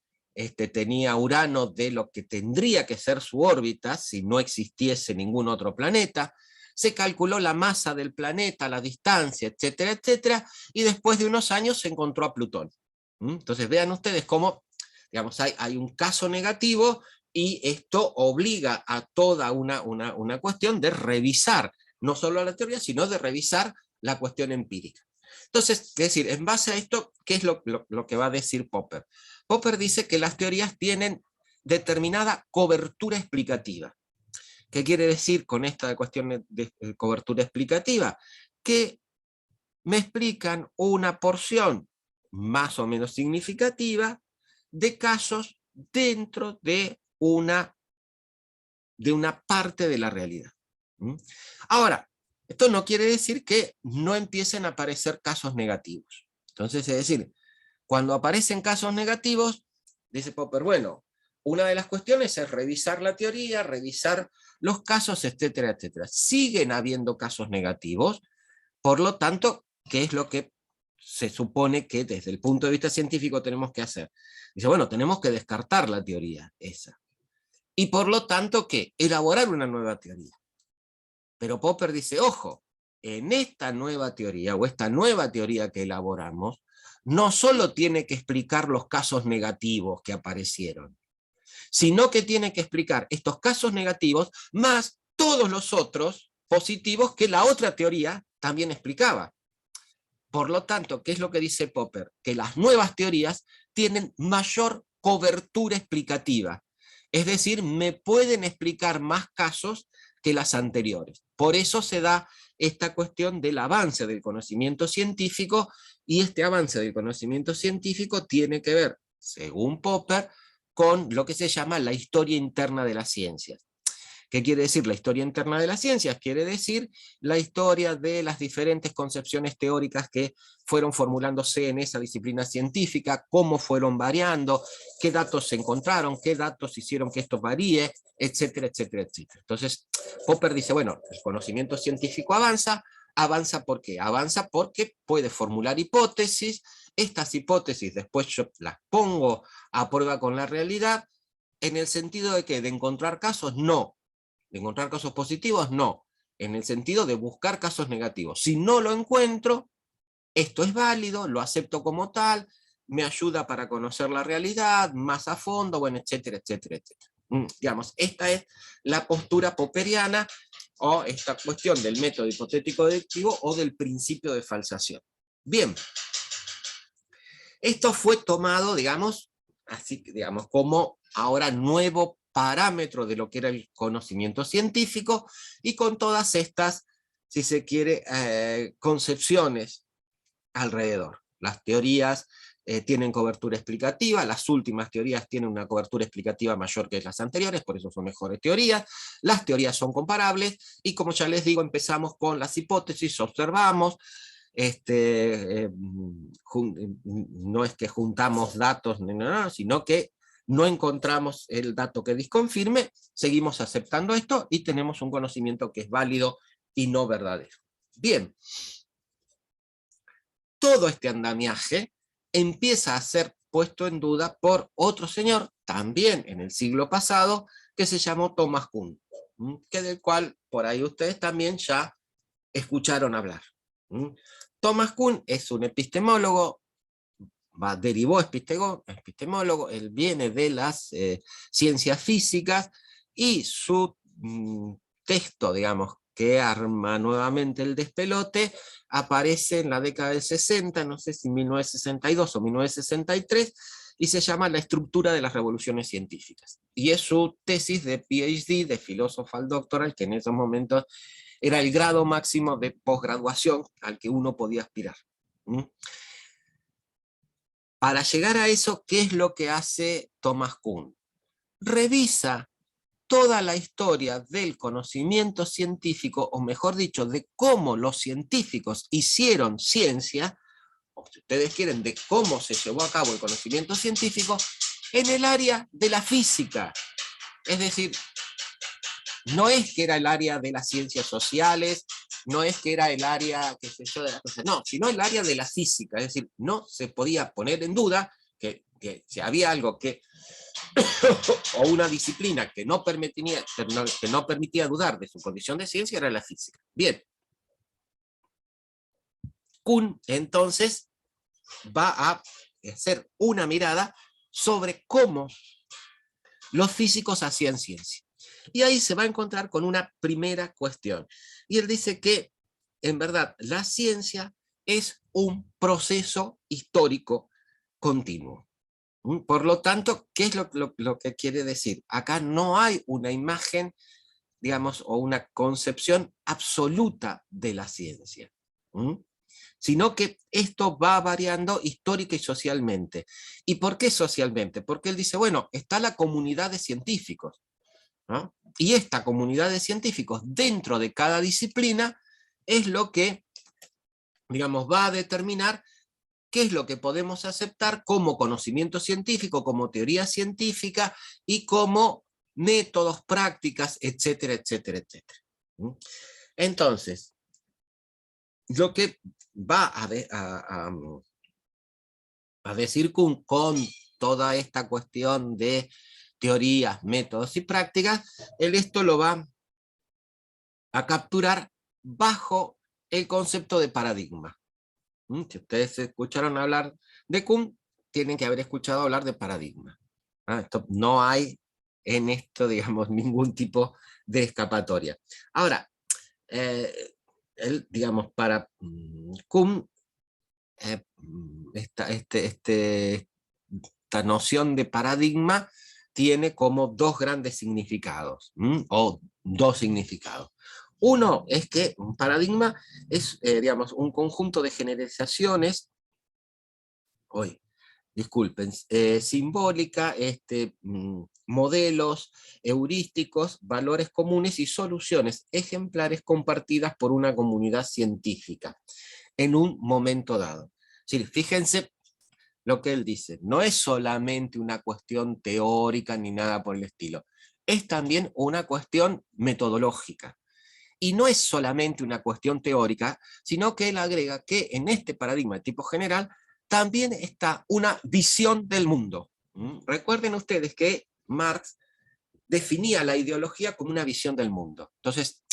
tenía Urano de lo que tendría que ser su órbita si no existiese ningún otro planeta. Se calculó la masa del planeta, la distancia, etcétera, etcétera, y después de unos años se encontró a Plutón. Entonces vean ustedes cómo, digamos, hay un caso negativo y esto obliga a toda una cuestión de revisar, no solo la teoría, sino de revisar la cuestión empírica. Entonces, es decir, en base a esto, ¿qué es lo que va a decir Popper? Popper dice que las teorías tienen determinada cobertura explicativa. ¿Qué quiere decir con esta cuestión de cobertura explicativa? Que me explican una porción más o menos significativa de casos dentro de una parte de la realidad. Ahora, esto no quiere decir que no empiecen a aparecer casos negativos. Entonces, es decir, cuando aparecen casos negativos, dice Popper, bueno, una de las cuestiones es revisar la teoría, revisar los casos, etcétera, etcétera. Siguen habiendo casos negativos, por lo tanto, ¿qué es lo que se supone que desde el punto de vista científico tenemos que hacer? Dice, bueno, tenemos que descartar la teoría esa. Y por lo tanto, ¿qué? Elaborar una nueva teoría. Pero Popper dice, ojo, en esta nueva teoría, o esta nueva teoría que elaboramos, no solo tiene que explicar los casos negativos que aparecieron, sino que tiene que explicar estos casos negativos más todos los otros positivos que la otra teoría también explicaba. Por lo tanto, ¿qué es lo que dice Popper? Que las nuevas teorías tienen mayor cobertura explicativa. Es decir, me pueden explicar más casos que las anteriores. Por eso se da esta cuestión del avance del conocimiento científico, y este avance del conocimiento científico tiene que ver, según Popper, con lo que se llama la historia interna de las ciencias. ¿Qué quiere decir la historia interna de las ciencias? Quiere decir la historia de las diferentes concepciones teóricas que fueron formulándose en esa disciplina científica, cómo fueron variando, qué datos se encontraron, qué datos hicieron que esto varíe, etcétera, etcétera, etcétera. Entonces, Popper dice, bueno, el conocimiento científico avanza. ¿Avanza por qué? Avanza porque puede formular hipótesis. Estas hipótesis después yo las pongo a prueba con la realidad, en el sentido de que de encontrar casos, no. ¿De encontrar casos positivos? No. En el sentido de buscar casos negativos. Si no lo encuentro, esto es válido, lo acepto como tal, me ayuda para conocer la realidad más a fondo, bueno, etcétera, etcétera, etcétera. Digamos, esta es la postura popperiana, o esta cuestión del método hipotético deductivo o del principio de falsación. Bien, esto fue tomado, digamos, así, digamos, como ahora nuevo parámetro de lo que era el conocimiento científico, y con todas estas, si se quiere, concepciones alrededor. Las teorías tienen cobertura explicativa, las últimas teorías tienen una cobertura explicativa mayor que las anteriores, por eso son mejores teorías, las teorías son comparables, y como ya les digo, empezamos con las hipótesis, observamos, no es que juntamos datos, sino que no encontramos el dato que disconfirme, seguimos aceptando esto y tenemos un conocimiento que es válido y no verdadero. Bien, todo este andamiaje empieza a ser puesto en duda por otro señor, también en el siglo pasado, que se llamó Thomas Kuhn, que del cual por ahí ustedes también ya escucharon hablar. Thomas Kuhn es un epistemólogo, derivó epistemólogo, él viene de las ciencias físicas, y su texto, digamos, que arma nuevamente el despelote, aparece en la década del 60, no sé si 1962 o 1963, y se llama La estructura de las revoluciones científicas. Y es su tesis de PhD, de Philosophical Doctoral, que en esos momentos era el grado máximo de posgraduación al que uno podía aspirar. Para llegar a eso, ¿qué es lo que hace Thomas Kuhn? Revisa toda la historia del conocimiento científico, o mejor dicho, de cómo los científicos hicieron ciencia, o si ustedes quieren, de cómo se llevó a cabo el conocimiento científico, en el área de la física. Es decir, no es que era el área de las ciencias sociales, no es que era el área, qué sé yo, de las cosas, no, sino el área de la física. Es decir, no se podía poner en duda que si había algo que o una disciplina que no permitía dudar de su condición de ciencia, era la física. Bien. Kuhn, entonces, va a hacer una mirada sobre cómo los físicos hacían ciencia. Y ahí se va a encontrar con una primera cuestión. Y él dice que, en verdad, la ciencia es un proceso histórico continuo. Por lo tanto, ¿qué es lo que quiere decir? Acá no hay una imagen, digamos, o una concepción absoluta de la ciencia, sino que esto va variando histórica y socialmente. ¿Y por qué socialmente? Porque él dice, bueno, está la comunidad de científicos, ¿no? Y esta comunidad de científicos dentro de cada disciplina es lo que, digamos, va a determinar qué es lo que podemos aceptar como conocimiento científico, como teoría científica y como métodos, prácticas, etcétera, etcétera, etcétera. Entonces, lo que va a decir Kuhn con toda esta cuestión de teorías, métodos y prácticas, él esto lo va a capturar bajo el concepto de paradigma. Si ustedes escucharon hablar de Kuhn, tienen que haber escuchado hablar de paradigma. No hay en esto, digamos, ningún tipo de escapatoria. Ahora, él, digamos, para Kuhn, esta noción de paradigma tiene como dos grandes significados, o dos significados. Uno es que un paradigma es, digamos, un conjunto de generalizaciones, disculpen, simbólica, modelos, heurísticos, valores comunes y soluciones ejemplares compartidas por una comunidad científica en un momento dado. Sí, fíjense lo que él dice, no es solamente una cuestión teórica ni nada por el estilo, es también una cuestión metodológica. Y no es solamente una cuestión teórica, sino que él agrega que en este paradigma de tipo general también está una visión del mundo. Recuerden ustedes que Marx definía la ideología como una visión del mundo. Entonces,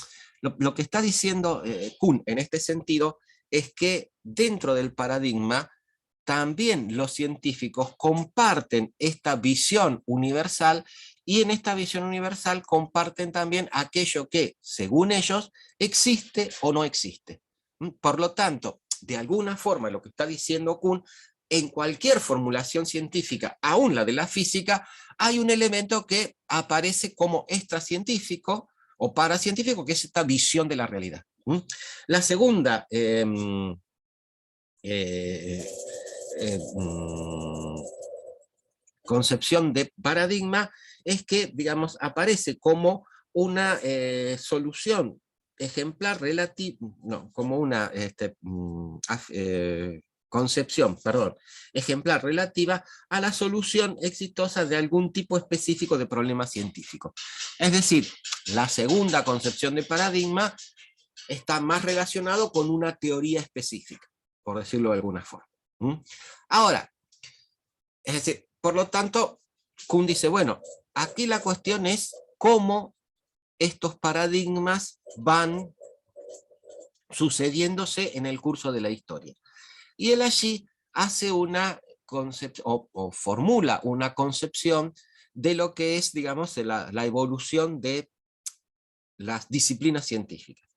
lo que está diciendo Kuhn en este sentido es que dentro del paradigma también los científicos comparten esta visión universal, y en esta visión universal comparten también aquello que, según ellos, existe o no existe. Por lo tanto, de alguna forma lo que está diciendo Kuhn, en cualquier formulación científica, aún la de la física, hay un elemento que aparece como extracientífico o paracientífico, que es esta visión de la realidad. La segunda concepción de paradigma es que, digamos, aparece como una solución ejemplar relativa, no, como una concepción, perdón, ejemplar relativa a la solución exitosa de algún tipo específico de problema científico. Es decir, la segunda concepción de paradigma está más relacionado con una teoría específica, por decirlo de alguna forma. Ahora, es decir, por lo tanto, Kuhn dice, bueno, aquí la cuestión es cómo estos paradigmas van sucediéndose en el curso de la historia. Y él allí hace una concepción, o formula una concepción de lo que es, digamos, la evolución de las disciplinas científicas.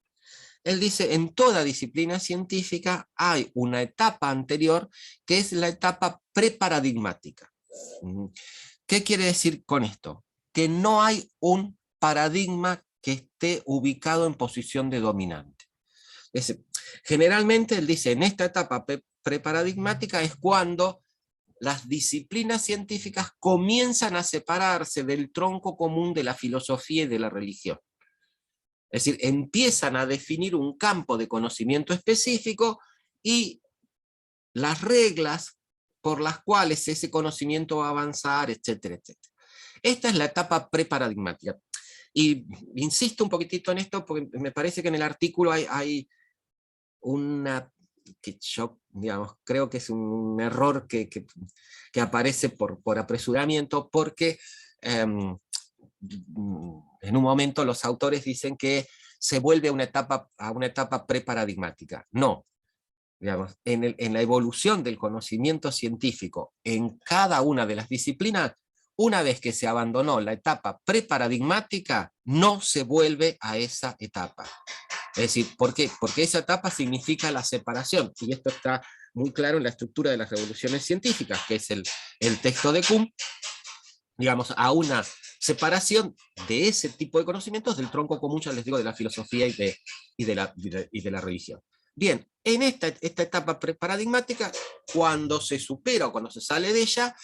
él dice, en toda disciplina científica hay una etapa anterior que es la etapa preparadigmática. ¿Qué quiere decir con esto? Que no hay un paradigma que esté ubicado en posición de dominante. Generalmente él dice, en esta etapa preparadigmática es cuando las disciplinas científicas comienzan a separarse del tronco común de la filosofía y de la religión. Es decir, empiezan a definir un campo de conocimiento específico y las reglas por las cuales ese conocimiento va a avanzar, etcétera, etcétera. Esta es la etapa preparadigmática. Y insisto un poquitito en esto porque me parece que en el artículo hay una que yo, digamos, creo que es un error que aparece por apresuramiento, porque en un momento los autores dicen que se vuelve a una etapa preparadigmática. No, digamos, en la evolución del conocimiento científico en cada una de las disciplinas, una vez que se abandonó la etapa preparadigmática, no se vuelve a esa etapa. Es decir, ¿por qué? Porque esa etapa significa la separación, y esto está muy claro en la estructura de las revoluciones científicas, que es el texto de Kuhn, digamos, a una separación de ese tipo de conocimientos del tronco común, ya les digo, de la filosofía y de la religión. Bien, en esta etapa paradigmática, cuando se supera o cuando se sale de ella,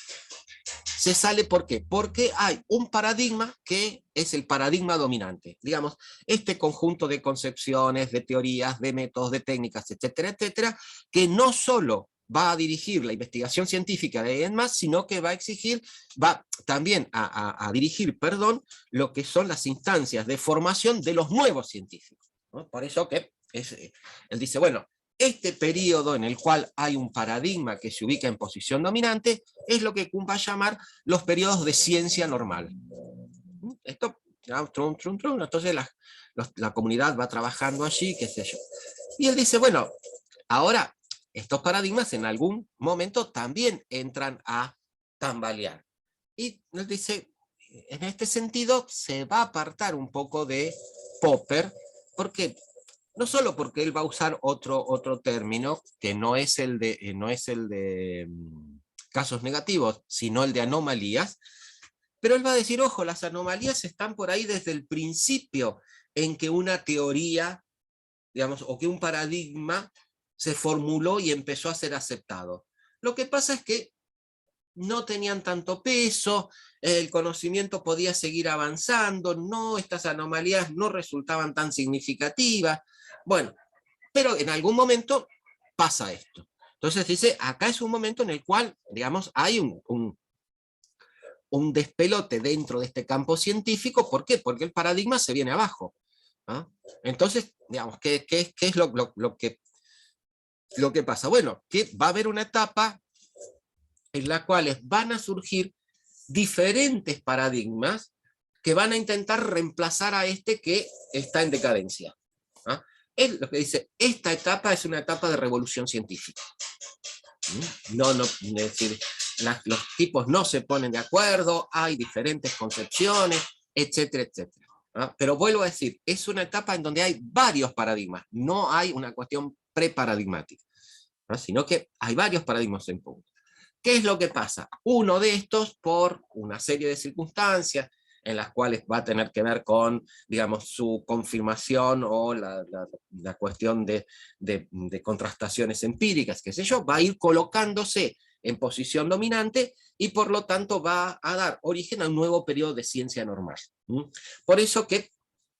se sale, ¿por qué? Porque hay un paradigma que es el paradigma dominante. Digamos, este conjunto de concepciones, de teorías, de métodos, de técnicas, etcétera, etcétera, que no solo va a dirigir la investigación científica de ENMAS, sino que va a exigir, va también a dirigir, perdón, lo que son las instancias de formación de los nuevos científicos, ¿no? Por eso que él dice, bueno, este periodo en el cual hay un paradigma que se ubica en posición dominante es lo que Kuhn va a llamar los periodos de ciencia normal. Esto, entonces la comunidad va trabajando allí, qué sé yo. Y él dice, bueno, ahora estos paradigmas en algún momento también entran a tambalear. Y él dice, en este sentido se va a apartar un poco de Popper, porque no solo porque él va a usar otro término, que no es el de casos negativos, sino el de anomalías, pero él va a decir, ojo, las anomalías están por ahí desde el principio en que una teoría, digamos, o que un paradigma se formuló y empezó a ser aceptado. Lo que pasa es que no tenían tanto peso, el conocimiento podía seguir avanzando, no, estas anomalías no resultaban tan significativas. Bueno, pero en algún momento pasa esto. Entonces dice, acá es un momento en el cual, digamos, hay un despelote dentro de este campo científico. ¿Por qué? Porque el paradigma se viene abajo, ¿no? Entonces, digamos, ¿qué es lo que pasa? Bueno, que va a haber una etapa en la cual van a surgir diferentes paradigmas que van a intentar reemplazar a este que está en decadencia. ¿Ah? Él lo que dice, esta etapa es una etapa de revolución científica. Es decir, los tipos no se ponen de acuerdo, hay diferentes concepciones, etcétera, etcétera. ¿Ah? Pero vuelvo a decir, es una etapa en donde hay varios paradigmas, no hay una cuestión preparadigmática, ¿no? Sino que hay varios paradigmas en punto. ¿Qué es lo que pasa? Uno de estos, por una serie de circunstancias, en las cuales va a tener que ver con, digamos, su confirmación o la cuestión de contrastaciones empíricas, qué sé yo, va a ir colocándose en posición dominante y por lo tanto va a dar origen a un nuevo periodo de ciencia normal. Por eso que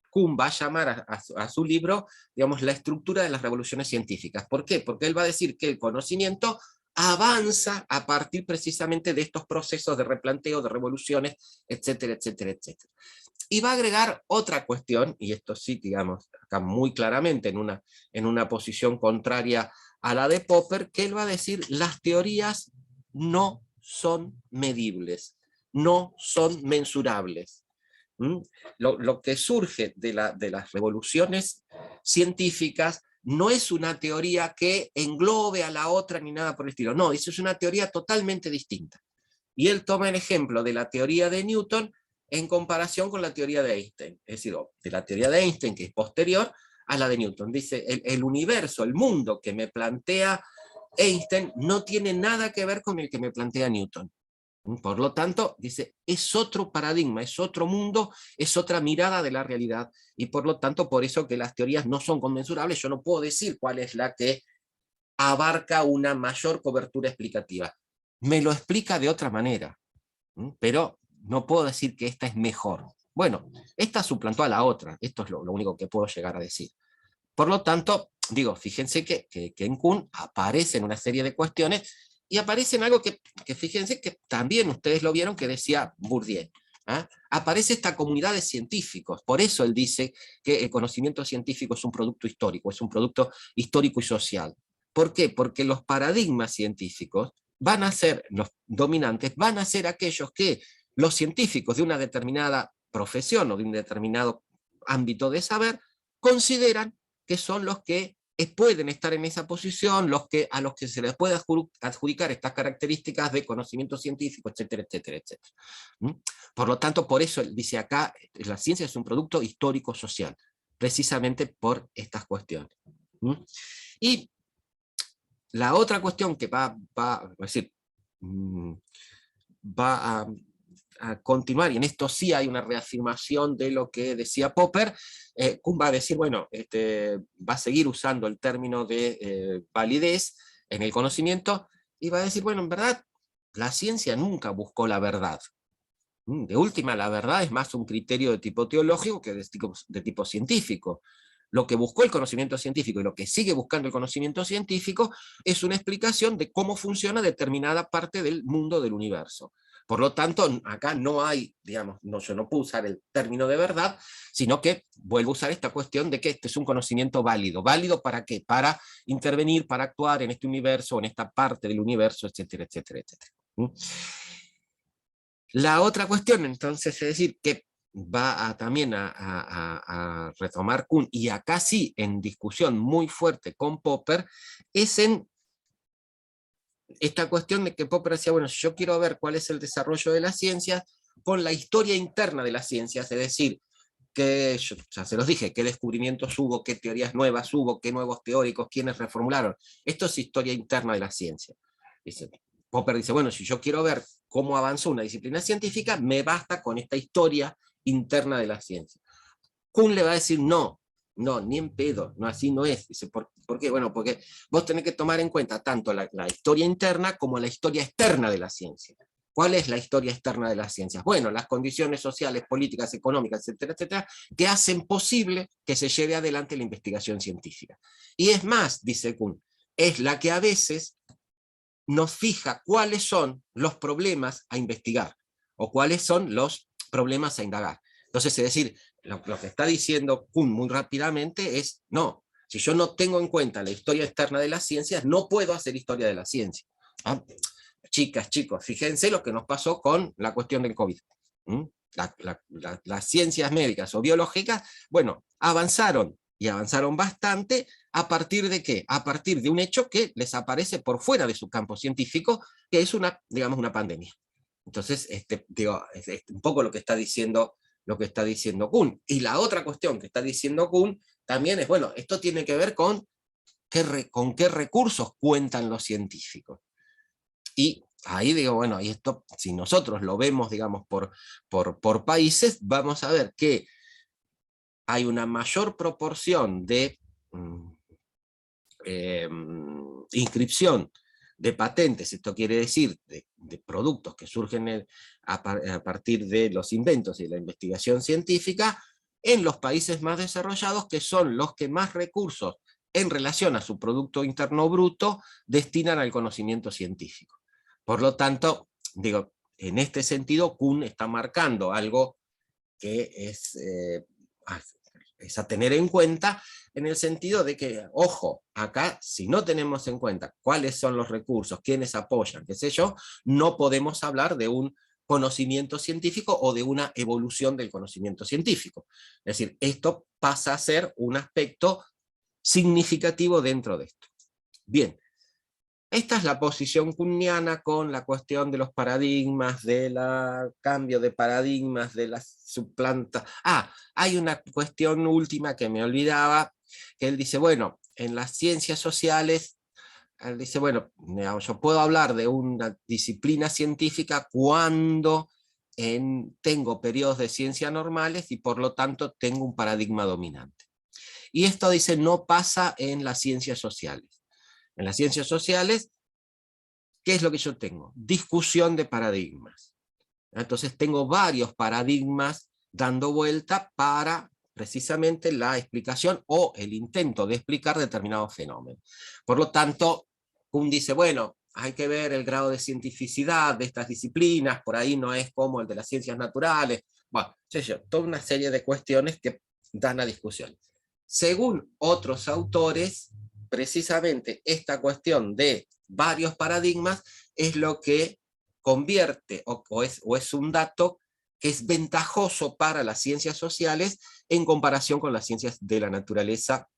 Kuhn va a llamar a su libro, digamos, la estructura de las revoluciones científicas. ¿Por qué? Porque él va a decir que el conocimiento avanza a partir precisamente de estos procesos de replanteo, de revoluciones, etcétera, etcétera, etcétera. Y va a agregar otra cuestión, y esto sí, digamos, acá muy claramente en una posición contraria a la de Popper, que él va a decir, las teorías no son medibles, no son mensurables. Lo que surge de las revoluciones científicas no es una teoría que englobe a la otra ni nada por el estilo. No, eso es una teoría totalmente distinta. Y él toma el ejemplo de la teoría de Newton en comparación con la teoría de Einstein. Es decir, de la teoría de Einstein, que es posterior, a la de Newton. Dice, el universo, el mundo que me plantea Einstein no tiene nada que ver con el que me plantea Newton. Por lo tanto, dice, es otro paradigma, es otro mundo, es otra mirada de la realidad, y por lo tanto, por eso que las teorías no son conmensurables, yo no puedo decir cuál es la que abarca una mayor cobertura explicativa. Me lo explica de otra manera, pero no puedo decir que esta es mejor. Bueno, esta suplantó a la otra, esto es lo único que puedo llegar a decir. Por lo tanto, digo, fíjense que en Kuhn aparecen una serie de cuestiones, y aparecen algo que fíjense que también ustedes lo vieron que decía Bourdieu. Aparece esta comunidad de científicos, por eso él dice que el conocimiento científico es un producto histórico y social. ¿Por qué? Porque los paradigmas científicos van a ser, los dominantes, van a ser aquellos que los científicos de una determinada profesión o de un determinado ámbito de saber consideran que son los que pueden estar en esa posición, a los que se les puede adjudicar estas características de conocimiento científico, etcétera, etcétera, etcétera. Por lo tanto, por eso él dice acá, la ciencia es un producto histórico-social, precisamente por estas cuestiones. Y la otra cuestión que va a continuar, y en esto sí hay una reafirmación de lo que decía Popper, Kuhn va a decir, bueno, va a seguir usando el término de validez en el conocimiento, y va a decir, bueno, en verdad, la ciencia nunca buscó la verdad. De última, la verdad es más un criterio de tipo teológico que de tipo científico. Lo que buscó el conocimiento científico y lo que sigue buscando el conocimiento científico es una explicación de cómo funciona determinada parte del mundo del universo. Por lo tanto, acá no hay, digamos, yo no puedo usar el término de verdad, sino que vuelvo a usar esta cuestión de que este es un conocimiento válido. ¿Válido para qué? Para intervenir, para actuar en este universo, en esta parte del universo, etcétera, etcétera, etcétera. La otra cuestión, entonces, es decir, que va también a retomar Kuhn, y acá sí, en discusión muy fuerte con Popper, es en esta cuestión de que Popper decía, bueno, si yo quiero ver cuál es el desarrollo de las ciencias, con la historia interna de las ciencias, es decir, yo ya se los dije, qué descubrimientos hubo, qué teorías nuevas hubo, qué nuevos teóricos, quiénes reformularon. Esto es historia interna de la ciencia. Popper dice, bueno, si yo quiero ver cómo avanzó una disciplina científica, me basta con esta historia interna de la ciencia. Kuhn le va a decir, no, ni en pedo, no, así no es. Dice, ¿por qué? Bueno, porque vos tenés que tomar en cuenta tanto la historia interna como la historia externa de la ciencia. ¿Cuál es la historia externa de las ciencias? Bueno, las condiciones sociales, políticas, económicas, etcétera, etcétera, que hacen posible que se lleve adelante la investigación científica. Y es más, dice Kuhn, es la que a veces nos fija cuáles son los problemas a investigar, o cuáles son los problemas a indagar. Entonces, es decir, lo que está diciendo Kuhn muy rápidamente es, no, si yo no tengo en cuenta la historia externa de las ciencias, no puedo hacer historia de la ciencia. Chicas, chicos, fíjense lo que nos pasó con la cuestión del COVID. Las ciencias médicas o biológicas, bueno, avanzaron, y avanzaron bastante, ¿a partir de qué? A partir de un hecho que les aparece por fuera de su campo científico, que es digamos, una pandemia. Entonces, digo, es un poco lo que está diciendo Kuhn. Y la otra cuestión que está diciendo Kuhn también es, bueno, esto tiene que ver con qué recursos cuentan los científicos. Y ahí digo, bueno, y esto, si nosotros lo vemos, digamos, por países, vamos a ver que hay una mayor proporción de inscripción de patentes, esto quiere decir de productos que surgen a partir de los inventos y la investigación científica, en los países más desarrollados, que son los que más recursos en relación a su Producto Interno Bruto destinan al conocimiento científico. Por lo tanto, digo, en este sentido, Kuhn está marcando algo que es a tener en cuenta, en el sentido de que, ojo, acá si no tenemos en cuenta cuáles son los recursos, quiénes apoyan, qué sé yo, no podemos hablar de un conocimiento científico o de una evolución del conocimiento científico. Es decir, esto pasa a ser un aspecto significativo dentro de esto. Bien, Esta es la posición kuhniana con la cuestión de los paradigmas, del cambio de paradigmas, de la suplanta. Hay una cuestión última que me olvidaba, que él dice, bueno, en las ciencias sociales, él dice, bueno, yo puedo hablar de una disciplina científica cuando tengo periodos de ciencias normales y por lo tanto tengo un paradigma dominante. Y esto dice, no pasa en las ciencias sociales. En las ciencias sociales, ¿qué es lo que yo tengo? Discusión de paradigmas. Entonces tengo varios paradigmas dando vuelta para precisamente la explicación o el intento de explicar determinados fenómenos. Por lo tanto, Kuhn dice, bueno, hay que ver el grado de cientificidad de estas disciplinas, por ahí no es como el de las ciencias naturales, bueno, toda una serie de cuestiones que dan a discusión. Según otros autores, precisamente esta cuestión de varios paradigmas es lo que convierte o es un dato que es ventajoso para las ciencias sociales en comparación con las ciencias de la naturaleza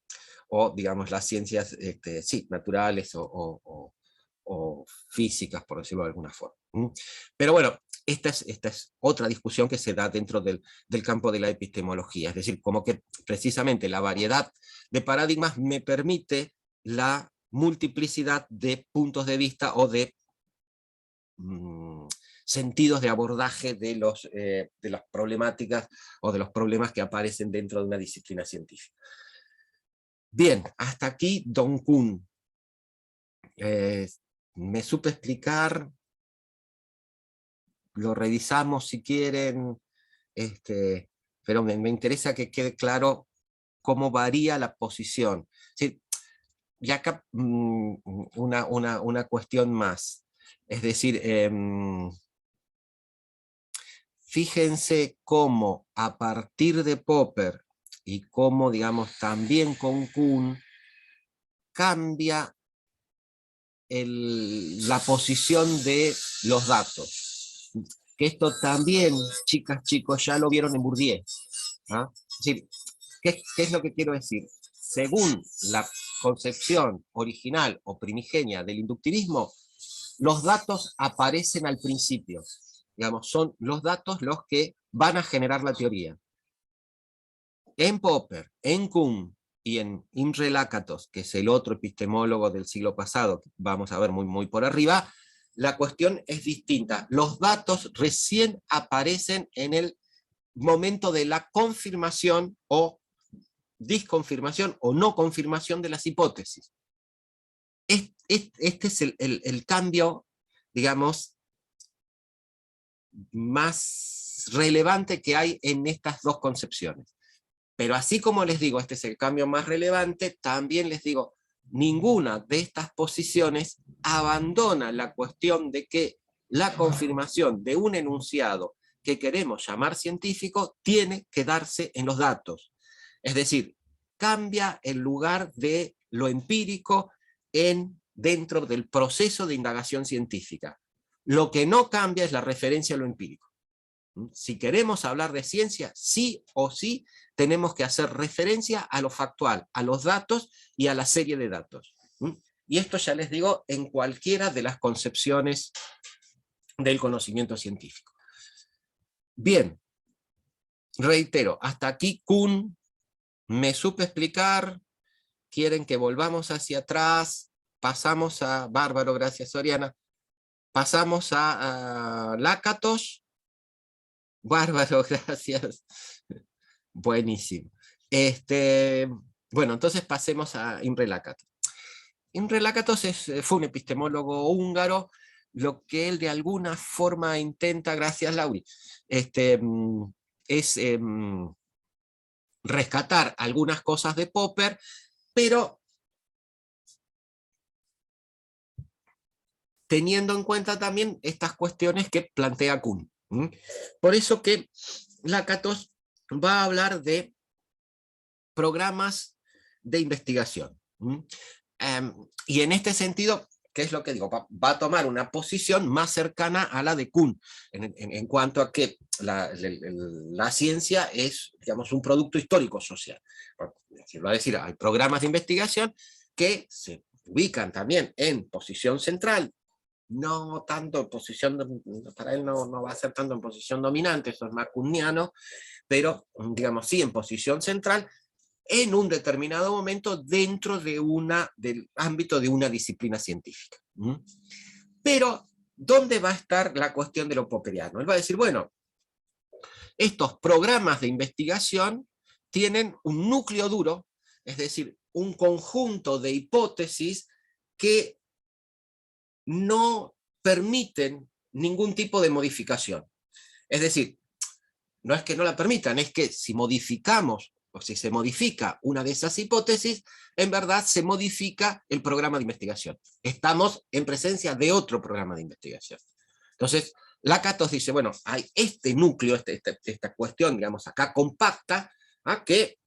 o, digamos, las ciencias sí, naturales o físicas, por decirlo de alguna forma. Pero bueno, esta es otra discusión que se da dentro del campo de la epistemología, es decir, como que precisamente la variedad de paradigmas me permite la multiplicidad de puntos de vista o de sentidos de abordaje de las problemáticas o de los problemas que aparecen dentro de una disciplina científica. Bien, hasta aquí Don Kuhn. Me supe explicar, lo revisamos si quieren, pero me interesa que quede claro cómo varía la posición. ¿Sí? Y acá una cuestión más. Es decir, fíjense cómo a partir de Popper y cómo, digamos, también con Kuhn, cambia la posición de los datos. Que esto también, chicas, chicos, ya lo vieron en Bourdieu. ¿Ah? Es decir, ¿qué es lo que quiero decir? Según la concepción original o primigenia del inductivismo, los datos aparecen al principio. Digamos, son los datos los que van a generar la teoría. En Popper, en Kuhn y en Imre Lakatos, que es el otro epistemólogo del siglo pasado, que vamos a ver muy por arriba, la cuestión es distinta. Los datos recién aparecen en el momento de la confirmación o disconfirmación o no confirmación de las hipótesis. Este es el cambio, digamos, más relevante que hay en estas dos concepciones. Pero así como les digo, este es el cambio más relevante, también les digo, ninguna de estas posiciones abandona la cuestión de que la confirmación de un enunciado que queremos llamar científico tiene que darse en los datos. Es decir, cambia el lugar de lo empírico dentro del proceso de indagación científica. Lo que no cambia es la referencia a lo empírico. Si queremos hablar de ciencia, sí o sí tenemos que hacer referencia a lo factual, a los datos y a la serie de datos. Y esto ya les digo en cualquiera de las concepciones del conocimiento científico. Bien, reitero, hasta aquí Kuhn, me supe explicar, quieren que volvamos hacia atrás, pasamos a, bárbaro, gracias Oriana, pasamos a Lakatos, bárbaro, gracias. Buenísimo. Bueno, entonces pasemos a Imre Lakatos. Imre Lakatos fue un epistemólogo húngaro, lo que él de alguna forma intenta, gracias Lauri, es rescatar algunas cosas de Popper, pero teniendo en cuenta también estas cuestiones que plantea Kuhn. Por eso que Lakatos va a hablar de programas de investigación. Y en este sentido, ¿qué es lo que digo? Va a tomar una posición más cercana a la de Kuhn, en cuanto a que la ciencia es, digamos, un producto histórico social. Va a decir, hay programas de investigación que ubican también en posición central, no tanto en posición, para él no va a ser tanto en posición dominante, eso es más kuhniano, pero digamos sí en posición central, en un determinado momento dentro del ámbito de una disciplina científica. Pero, ¿dónde va a estar la cuestión de lo popperiano? Él va a decir, bueno, estos programas de investigación tienen un núcleo duro, es decir, un conjunto de hipótesis que no permiten ningún tipo de modificación. Es decir, no es que no la permitan, es que si modificamos, o si se modifica una de esas hipótesis, en verdad se modifica el programa de investigación. Estamos en presencia de otro programa de investigación. Entonces, Lakatos dice, bueno, hay este núcleo, esta cuestión, digamos, acá compacta, que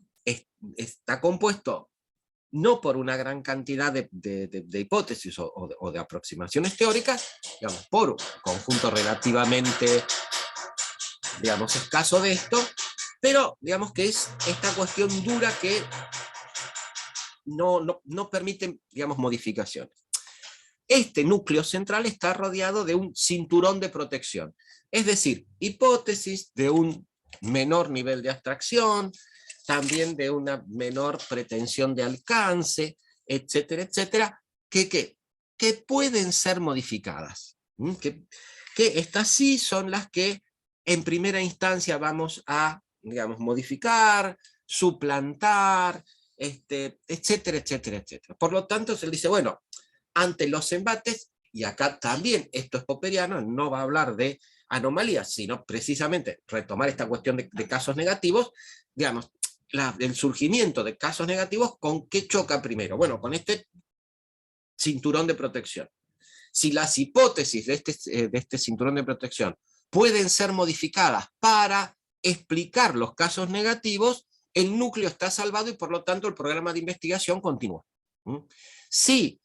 está compuesto no por una gran cantidad de hipótesis o de aproximaciones teóricas, digamos, por un conjunto relativamente, digamos, escaso de esto, pero digamos que es esta cuestión dura que no permite, digamos, modificaciones. Este núcleo central está rodeado de un cinturón de protección, es decir, hipótesis de un menor nivel de abstracción, también de una menor pretensión de alcance, etcétera, etcétera, que pueden ser modificadas. Que estas sí son las que en primera instancia vamos a, digamos, modificar, suplantar, etcétera, etcétera, etcétera. Por lo tanto, se dice, bueno, ante los embates, y acá también esto es popperiano, no va a hablar de anomalías, sino precisamente retomar esta cuestión de casos negativos, digamos, el surgimiento de casos negativos, ¿con qué choca primero? Bueno, con este cinturón de protección. Si las hipótesis de este cinturón de protección pueden ser modificadas para explicar los casos negativos, el núcleo está salvado y por lo tanto el programa de investigación continúa. Si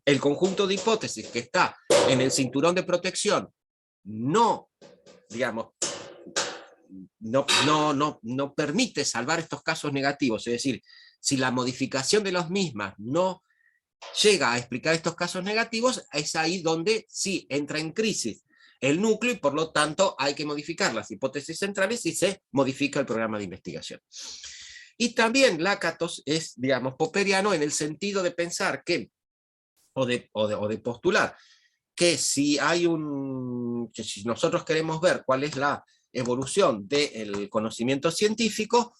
el conjunto de hipótesis que está en el cinturón de protección no, digamos, no permite salvar estos casos negativos, es decir, si la modificación de los mismas no llega a explicar estos casos negativos, es ahí donde sí entra en crisis el núcleo y por lo tanto hay que modificar las hipótesis centrales y se modifica el programa de investigación. Y también Lakatos es, digamos, popperiano en el sentido de pensar que, o de postular, que si que si nosotros queremos ver cuál es la evolución del conocimiento científico,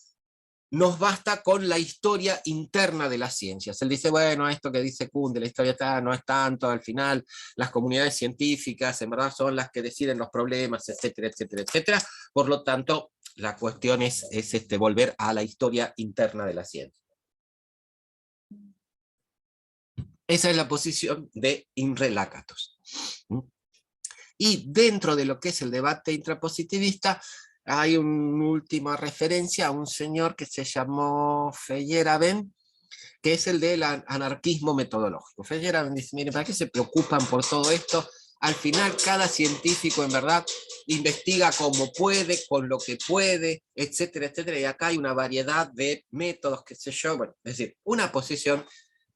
nos basta con la historia interna de las ciencias. Él dice, bueno, esto que dice Kuhn de la historia no es tanto, al final las comunidades científicas en verdad son las que deciden los problemas, etcétera, etcétera, etcétera. Por lo tanto, la cuestión es volver a la historia interna de la ciencia. Esa es la posición de Imre Lakatos. Y dentro de lo que es el debate intrapositivista, hay una última referencia a un señor que se llamó Feyerabend, que es el del anarquismo metodológico. Feyerabend dice, miren, ¿para qué se preocupan por todo esto? Al final cada científico en verdad investiga como puede, con lo que puede, etcétera, etcétera, y acá hay una variedad de métodos, qué sé yo, bueno, es decir, una posición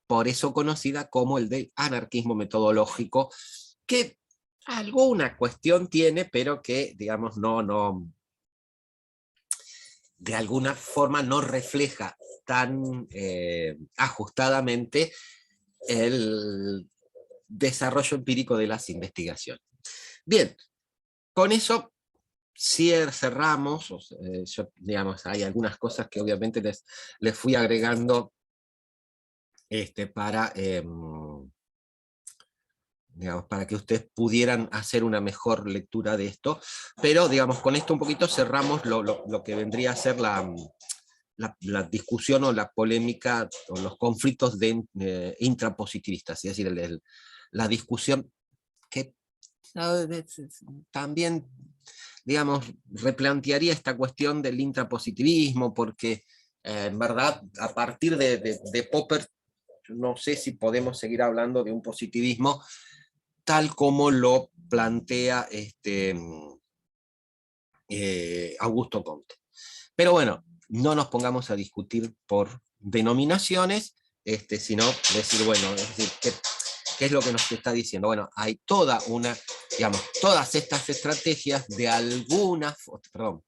por eso conocida como el del anarquismo metodológico, que alguna cuestión tiene, pero que, digamos, de alguna forma no refleja tan ajustadamente el desarrollo empírico de las investigaciones. Bien, con eso cerramos, digamos, hay algunas cosas que obviamente les fui agregando digamos, para que ustedes pudieran hacer una mejor lectura de esto, pero digamos, con esto un poquito cerramos lo que vendría a ser la discusión o la polémica o los conflictos intrapositivistas, es decir, la discusión que también, digamos, replantearía esta cuestión del intrapositivismo, porque en verdad, a partir de Popper, no sé si podemos seguir hablando de un positivismo tal como lo plantea Augusto Comte. Pero bueno, no nos pongamos a discutir por denominaciones, sino decir, bueno, es decir, ¿qué es lo que nos está diciendo? Bueno, hay toda una, digamos, todas estas estrategias de alguna, perdón,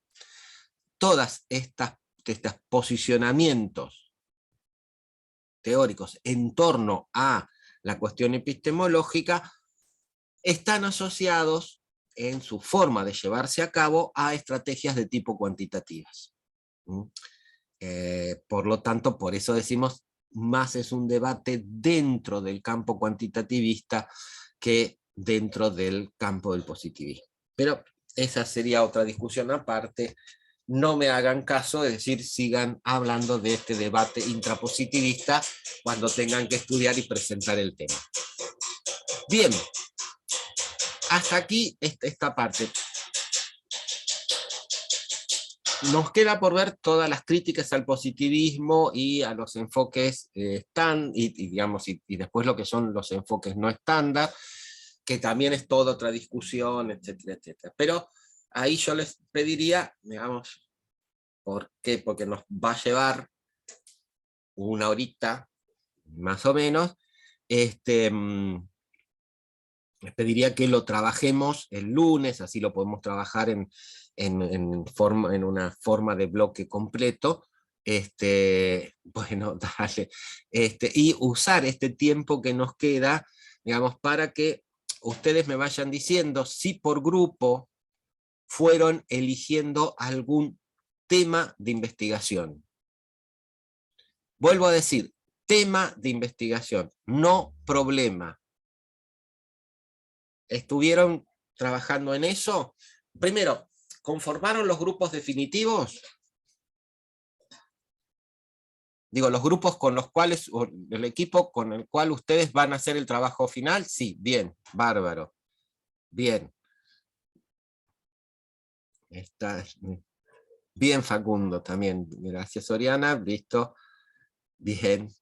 todas estos posicionamientos teóricos en torno a la cuestión epistemológica están asociados en su forma de llevarse a cabo a estrategias de tipo cuantitativas. Por lo tanto, por eso decimos, más es un debate dentro del campo cuantitativista que dentro del campo del positivismo. Pero esa sería otra discusión aparte. No me hagan caso, es decir, sigan hablando de este debate intrapositivista cuando tengan que estudiar y presentar el tema. Bien, hasta aquí esta parte. Nos queda por ver todas las críticas al positivismo y a los enfoques digamos, y después lo que son los enfoques no estándar, que también es toda otra discusión, etcétera, etcétera. Pero ahí yo les pediría, digamos, ¿por qué? Porque nos va a llevar una horita, más o menos, les pediría que lo trabajemos el lunes, así lo podemos trabajar en una forma de bloque completo. Bueno, dale. Y usar este tiempo que nos queda, digamos, para que ustedes me vayan diciendo si por grupo fueron eligiendo algún tema de investigación. Vuelvo a decir, tema de investigación, no problema. ¿Estuvieron trabajando en eso? Primero, ¿conformaron los grupos definitivos? Digo, los grupos con los cuales, o el equipo con el cual ustedes van a hacer el trabajo final, sí, bien, bárbaro. Bien. Está bien, Facundo, también. Gracias, Oriana, listo. Bien.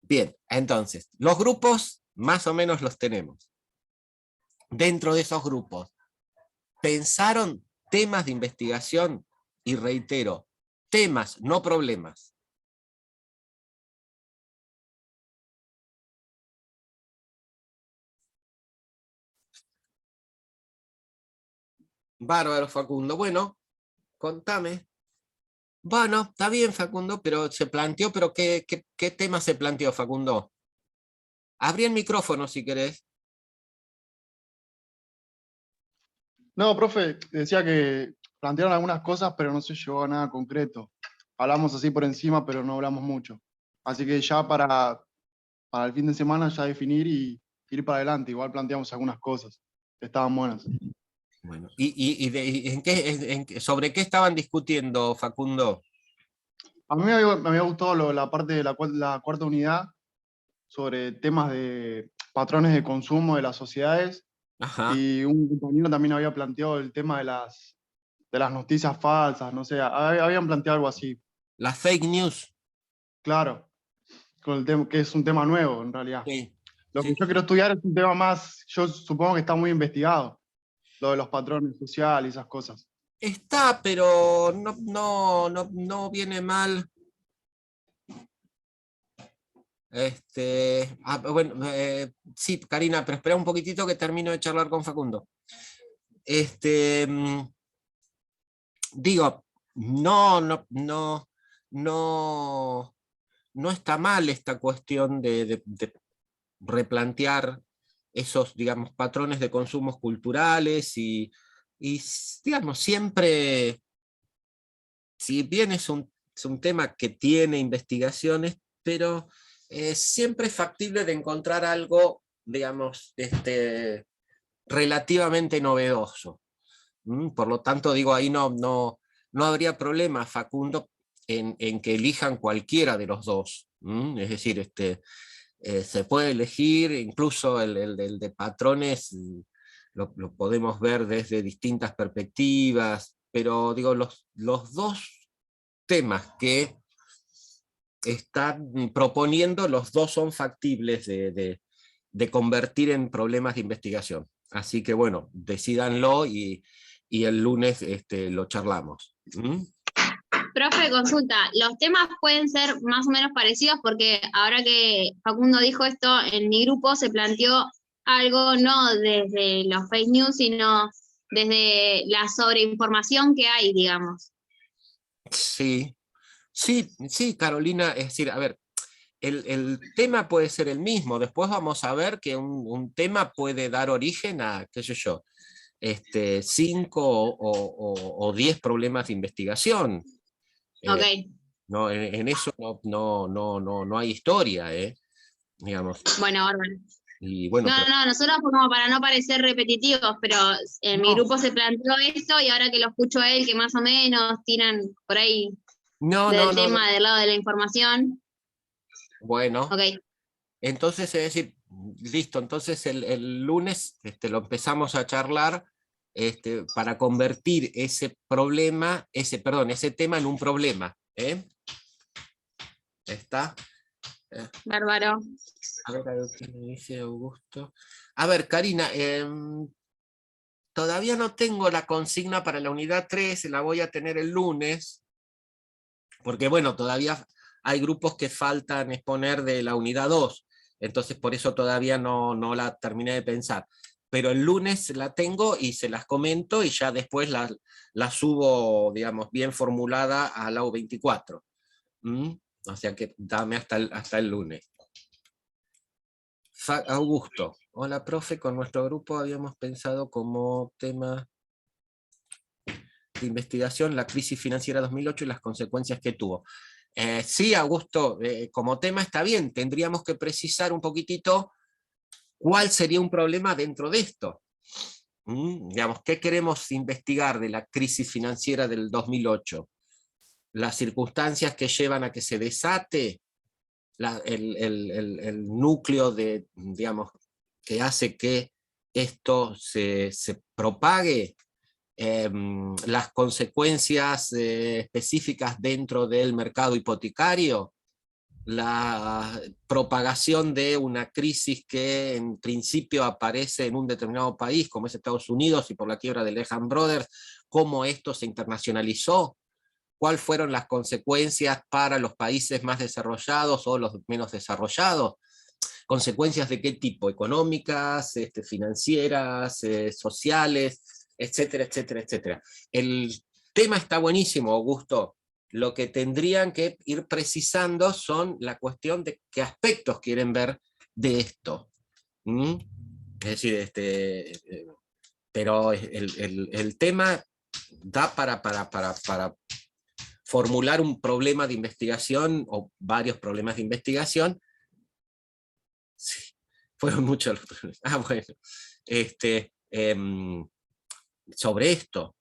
Bien, entonces, los grupos más o menos los tenemos. Dentro de esos grupos, ¿pensaron temas de investigación? Y reitero, temas, no problemas. Bárbaro, Facundo. Bueno, contame. Bueno, está bien, Facundo, pero se planteó, pero ¿qué tema se planteó, Facundo? Abrí el micrófono si querés. No, profe, decía que plantearon algunas cosas, pero no se llegó a nada concreto. Hablamos así por encima, pero no hablamos mucho. Así que ya para el fin de semana ya definir y ir para adelante. Igual planteamos algunas cosas que estaban buenas. Bueno, ¿sobre qué estaban discutiendo, Facundo? A mí me había gustado la parte de la cuarta unidad sobre temas de patrones de consumo de las sociedades. Ajá. Y un compañero también había planteado el tema de las noticias falsas, no sé, habían planteado algo así. Las fake news. Claro, con el tema, que es un tema nuevo en realidad. Sí, Lo que sí, yo quiero sí. estudiar es un tema más, yo supongo que está muy investigado, lo de los patrones sociales y esas cosas. Está, pero no viene mal. Bueno, sí, Karina, pero espera un poquitito que termino de charlar con Facundo. Este, mm, Digo, no, no está mal esta cuestión de replantear esos, digamos, patrones de consumos culturales y digamos, siempre, si bien es un tema que tiene investigaciones, pero siempre es factible de encontrar algo, digamos, relativamente novedoso. Por lo tanto, digo, ahí no habría problema, Facundo, en que elijan cualquiera de los dos. Es decir, se puede elegir, incluso el de patrones, lo podemos ver desde distintas perspectivas, pero digo, los dos temas que están proponiendo, los dos son factibles de convertir en problemas de investigación. Así que bueno, decídanlo y el lunes lo charlamos. Profe, consulta, los temas pueden ser más o menos parecidos porque ahora que Facundo dijo esto, en mi grupo se planteó algo no desde los fake news, sino desde la sobreinformación que hay, digamos. Sí, sí, sí, Carolina, es decir, a ver, el tema puede ser el mismo, después vamos a ver que un tema puede dar origen a, qué sé yo, 5 o 10 problemas de investigación. Ok, No, en eso no hay historia, digamos. bueno, bárbaro. Y bueno, No, no, nosotros como para no parecer repetitivos, pero en mi grupo se planteó esto y ahora que lo escucho a él, que más o menos tiran por ahí del no. tema del lado de la información. Bueno, Ok, entonces es decir, listo, entonces el lunes lo empezamos a charlar para convertir ese problema, ese tema en un problema. ¿Está? bárbaro. A ver qué me dice Augusto. A ver, Karina, todavía no tengo la consigna para la unidad 3, la voy a tener el lunes, porque bueno, todavía hay grupos que faltan exponer de la unidad 2, entonces por eso todavía no la terminé de pensar. Pero el lunes la tengo y se las comento y ya después la subo, digamos, bien formulada a la U24. O sea que dame hasta el lunes. Augusto, hola profe, con nuestro grupo habíamos pensado como tema de investigación la crisis financiera 2008 y las consecuencias que tuvo. Sí, Augusto, como tema está bien, tendríamos que precisar un poquitito cuál sería un problema dentro de esto. Digamos, ¿qué queremos investigar de la crisis financiera del 2008? Las circunstancias que llevan a que se desate el núcleo de, digamos, que hace que esto se propague, las consecuencias específicas dentro del mercado hipotecario, la propagación de una crisis que en principio aparece en un determinado país, como es Estados Unidos, y por la quiebra de Lehman Brothers, cómo esto se internacionalizó, cuáles fueron las consecuencias para los países más desarrollados o los menos desarrollados, consecuencias de qué tipo, económicas, financieras, sociales, etcétera, etcétera, etcétera. El tema está buenísimo, Augusto. Lo que tendrían que ir precisando son la cuestión de qué aspectos quieren ver de esto. Es decir, pero el tema da para formular un problema de investigación o varios problemas de investigación. Sí, fueron muchos los problemas. Bueno, sobre esto.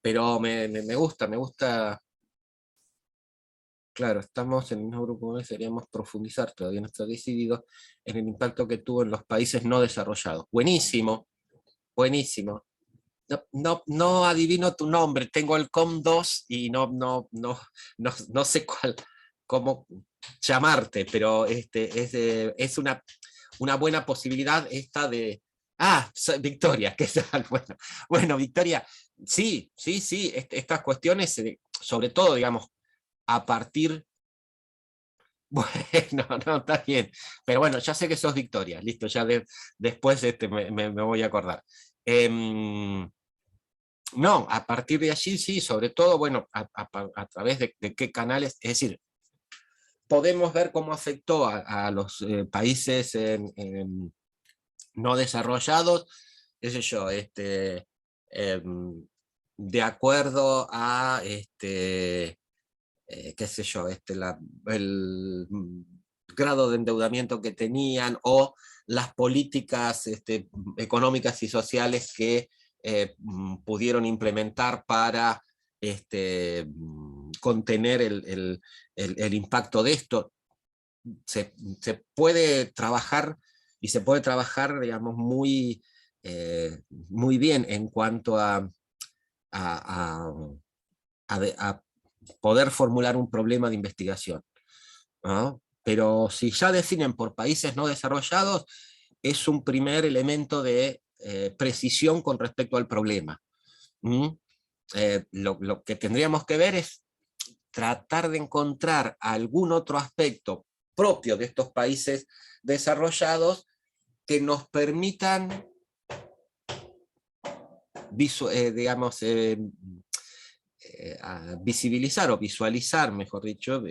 Pero me gusta, claro, estamos en el mismo grupo, deberíamos profundizar, todavía no está decidido, en el impacto que tuvo en los países no desarrollados. Buenísimo, buenísimo. No adivino tu nombre, tengo el COM2 y no sé cómo llamarte, pero es una buena posibilidad esta de... Ah, Victoria, ¿qué tal? Bueno, Victoria, sí, estas cuestiones, sobre todo, digamos, a partir... Bueno, no, está bien, pero bueno, ya sé que sos Victoria, listo, ya después me voy a acordar. No, a partir de allí sí, sobre todo, bueno, a través de qué canales, es decir, podemos ver cómo afectó a los países no desarrollados, qué sé yo, de acuerdo a, qué sé yo, el grado de endeudamiento que tenían o las políticas económicas y sociales que pudieron implementar para contener el impacto de esto. Se puede trabajar y se puede trabajar, digamos, muy bien en cuanto a, a poder formular un problema de investigación, ¿no? Pero si ya definen por países no desarrollados, es un primer elemento de precisión con respecto al problema. lo que tendríamos que ver es tratar de encontrar algún otro aspecto propio de estos países desarrollados que nos permitan digamos, a visibilizar o visualizar, mejor dicho,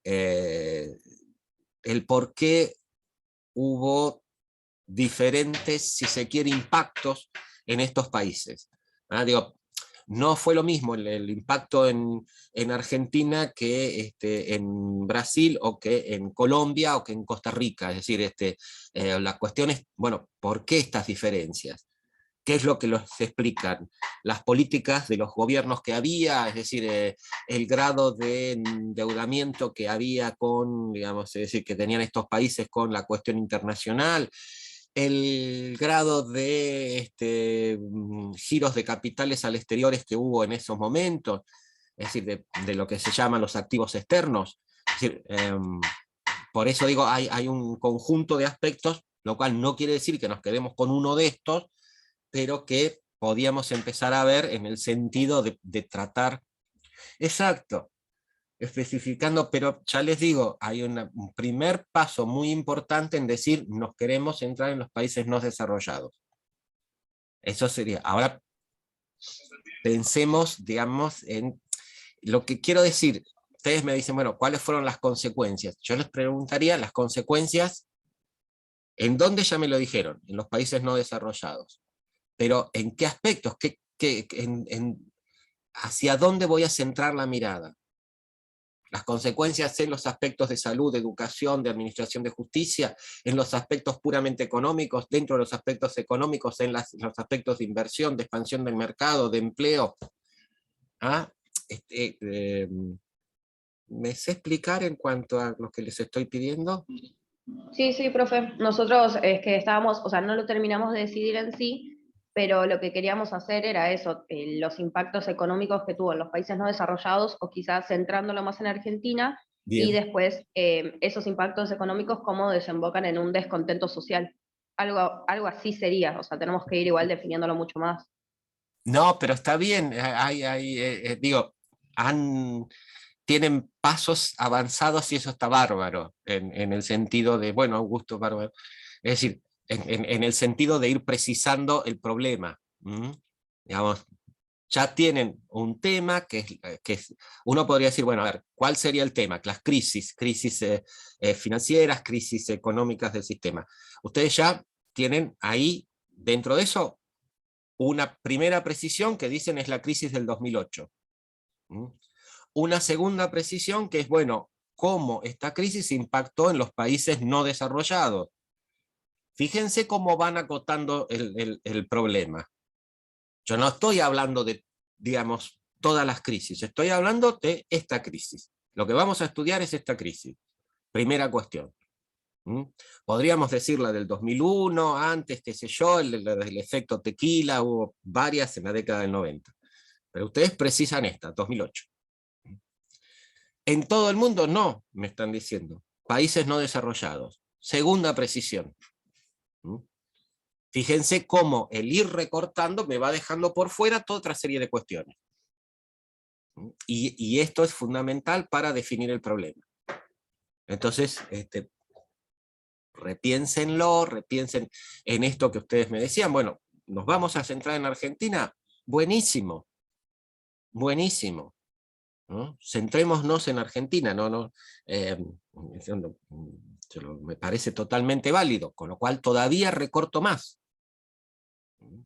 el por qué hubo diferentes, si se quiere, impactos en estos países. Digo, no fue lo mismo el impacto en Argentina que en Brasil, o que en Colombia, o que en Costa Rica. Es decir, la cuestión es, bueno, ¿por qué estas diferencias? ¿Qué es lo que los explican? Las políticas de los gobiernos que había, es decir, el grado de endeudamiento que había con, digamos, es decir, que tenían estos países con la cuestión internacional, el grado de giros de capitales al exteriores que hubo en esos momentos, es decir, de lo que se llaman los activos externos. Es decir, por eso digo, hay un conjunto de aspectos, lo cual no quiere decir que nos quedemos con uno de estos, pero que podíamos empezar a ver en el sentido de tratar, exacto, especificando, pero ya les digo, hay un primer paso muy importante en decir, nos queremos centrar en los países no desarrollados. Eso sería. Ahora, pensemos, digamos, en lo que quiero decir. Ustedes me dicen, bueno, ¿cuáles fueron las consecuencias? Yo les preguntaría las consecuencias, ¿en dónde? Ya me lo dijeron, en los países no desarrollados. Pero ¿en qué aspectos? ¿Hacia dónde voy a centrar la mirada? Las consecuencias en los aspectos de salud, de educación, de administración de justicia, en los aspectos puramente económicos, dentro de los aspectos económicos, en los aspectos de inversión, de expansión del mercado, de empleo. ¿Me sé explicar en cuanto a lo que les estoy pidiendo? Sí, sí, profe. Nosotros es que estábamos, o sea, no lo terminamos de decidir en sí, pero lo que queríamos hacer era eso, los impactos económicos que tuvo en los países no desarrollados, o quizás centrándolo más en Argentina, Bien. y después esos impactos económicos cómo desembocan en un descontento social. Algo así sería, o sea, tenemos que ir igual definiéndolo mucho más. No, pero está bien, digo, tienen pasos avanzados y eso está bárbaro, en el sentido de, bueno, Augusto, bárbaro. Es decir, en el sentido de ir precisando el problema. Digamos, ya tienen un tema uno podría decir, bueno, a ver, ¿cuál sería el tema? Las crisis financieras, crisis económicas del sistema. Ustedes ya tienen ahí, dentro de eso, una primera precisión que dicen es la crisis del 2008. Una segunda precisión que es, bueno, cómo esta crisis impactó en los países no desarrollados. Fíjense cómo van acotando el problema. Yo no estoy hablando de, digamos, todas las crisis, estoy hablando de esta crisis. Lo que vamos a estudiar es esta crisis. Primera cuestión. Podríamos decir la del 2001, antes, qué sé yo, el efecto tequila, hubo varias en la década del 90. Pero ustedes precisan esta, 2008. En todo el mundo no, me están diciendo. Países no desarrollados. Segunda precisión. Fíjense cómo el ir recortando me va dejando por fuera toda otra serie de cuestiones. Y esto es fundamental para definir el problema. Entonces, repiénsenlo, repiensen en esto que ustedes me decían. Bueno, ¿nos vamos a centrar en Argentina? Buenísimo. Buenísimo. ¿No? Centrémonos en Argentina, me parece totalmente válido, con lo cual todavía recorto más.